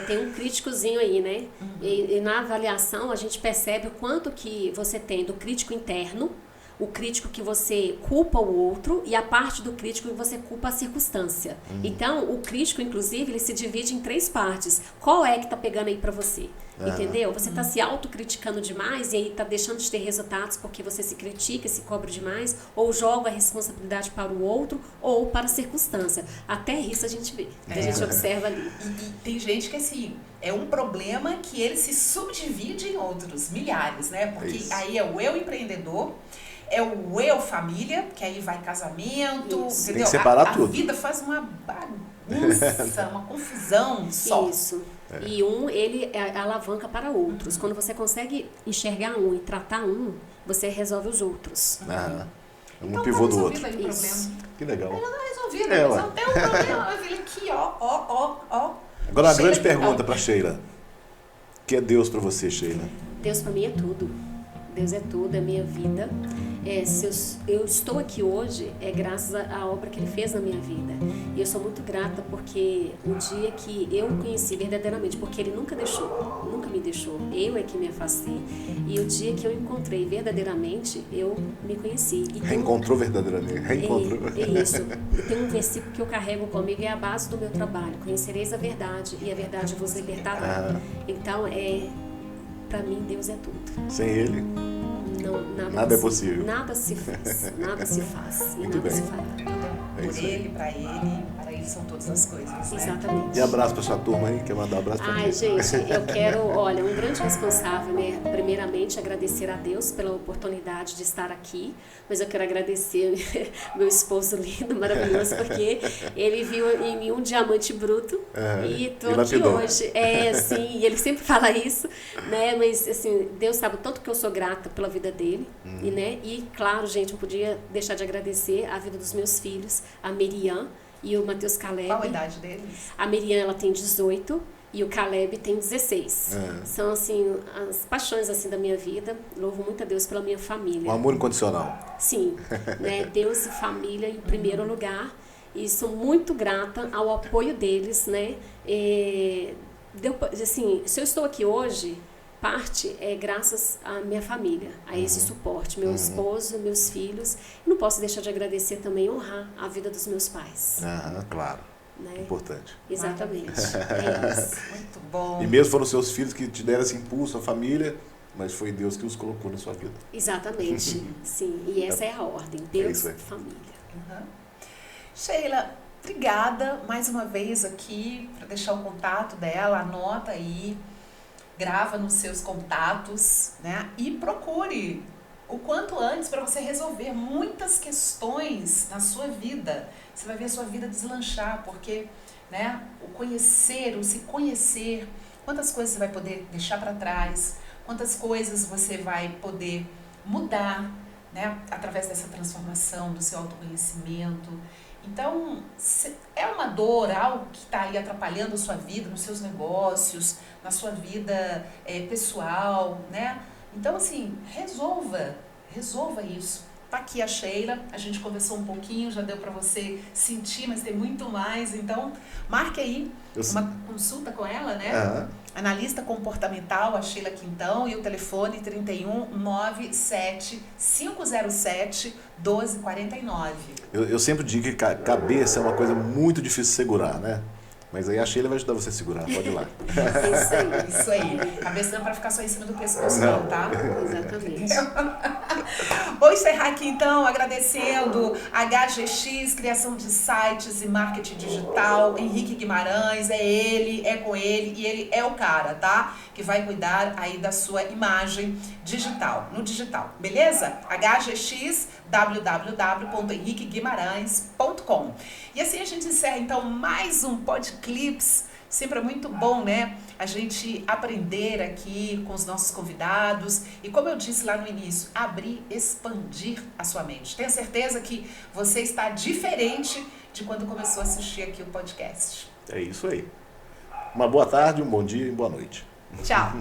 Tem um críticozinho aí, né? E na avaliação a gente percebe o quanto que você tem do crítico interno, o crítico que você culpa o outro e a parte do crítico que você culpa a circunstância. Então, o crítico, inclusive, ele se divide em 3 partes. Qual é que tá pegando aí pra você? Entendeu? Você tá se autocriticando demais e aí tá deixando de ter resultados porque você se critica, se cobra demais, ou joga a responsabilidade para o outro ou para a circunstância. Até isso a gente vê, a gente observa ali. E tem gente que, assim, é um problema que ele se subdivide em outros, milhares, né? Porque aí é o eu empreendedor, é o eu família, que aí vai casamento, entendeu? Tem que separar tudo. A vida faz uma bagunça, uma confusão só. Isso. E ele alavanca para outros. Quando você consegue enxergar um e tratar um, você resolve os outros. Então, pivô do outro. Aí o problema. Que legal. Mas não tá resolvido, mas não tem um problema. Eu falei aqui, ó. Agora, a grande pergunta para Sheila. O que é Deus para você, Sheila? Deus para mim é tudo. Deus é tudo, é minha vida. Se eu estou aqui hoje, é graças à obra que Ele fez na minha vida. E eu sou muito grata porque o dia que eu o conheci verdadeiramente, porque Ele nunca me deixou, eu é que me afastei. E o dia que eu encontrei verdadeiramente, eu me conheci. E Reencontrou verdadeiramente. Reencontrou. É isso. E tem um versículo que eu carrego comigo, é a base do meu trabalho. Conhecereis a verdade e a verdade vos libertará. Então, para mim, Deus é tudo. Sem Ele, nada é possível. Nada se faz, nada se faz. Muito bem. Se fará. Por Ele, para Ele são todas as coisas. Né? Exatamente. E abraço para sua turma aí, quer mandar um abraço para mim? Gente, eu quero, olha, um grande responsável, né? Primeiramente, agradecer a Deus pela oportunidade de estar aqui, mas eu quero agradecer meu esposo lindo, maravilhoso, porque ele viu em mim um diamante bruto e tô aqui hoje. Sim, e ele sempre fala isso, né? Mas, assim, Deus sabe o tanto que eu sou grata pela vida dele, e claro, gente, eu podia deixar de agradecer a vida dos meus filhos, a Miriam e o Matheus Caleb. Qual a idade deles? A Miriam, ela tem 18 e o Caleb tem 16. São, assim, as paixões, assim, da minha vida. Louvo muito a Deus pela minha família. Um amor incondicional. Sim, né? Deus e família em primeiro lugar. E sou muito grata ao apoio deles, né? Assim, se eu estou aqui hoje, parte é graças à minha família, a esse suporte, meu esposo, meus filhos. Não posso deixar de agradecer também, honrar a vida dos meus pais. Claro, né? Importante. Exatamente, é isso. Muito bom. E mesmo foram seus filhos que te deram esse impulso, a família, mas foi Deus que os colocou na sua vida. Exatamente, sim, e essa é a ordem, Deus e família. Sheila, obrigada mais uma vez aqui para deixar o contato dela, anota aí. Grava nos seus contatos, né? E procure o quanto antes para você resolver muitas questões na sua vida. Você vai ver a sua vida deslanchar, porque, né, o se conhecer, quantas coisas você vai poder deixar para trás, quantas coisas você vai poder mudar, né, através dessa transformação do seu autoconhecimento. Então, é uma dor, algo que está aí atrapalhando a sua vida, nos seus negócios, na sua vida pessoal, né? Então, assim, resolva isso. Tá aqui a Sheila, a gente conversou um pouquinho, já deu para você sentir, mas tem muito mais. Então, marque aí uma consulta com ela, né? Analista comportamental, a Sheila Quintão, e o telefone 31975071249. Eu sempre digo que cabeça é uma coisa muito difícil de segurar, né? Mas aí a Sheila vai ajudar você a segurar, pode ir lá. Isso aí. Isso aí. Cabeça não é pra ficar só em cima do pescoço, não, tá? Exatamente. Vou encerrar aqui então agradecendo a HGX, criação de sites e marketing digital, Henrique Guimarães, é ele, é com ele e ele é o cara, tá? Que vai cuidar aí da sua imagem digital, no digital, beleza? HGX, www.henriqueguimarães.com. E assim a gente encerra então mais um Podclips. Sempre é muito bom, né? A gente aprender aqui com os nossos convidados e, como eu disse lá no início, abrir, expandir a sua mente. Tenha certeza que você está diferente de quando começou a assistir aqui o podcast. É isso aí. Uma boa tarde, um bom dia e boa noite. Tchau!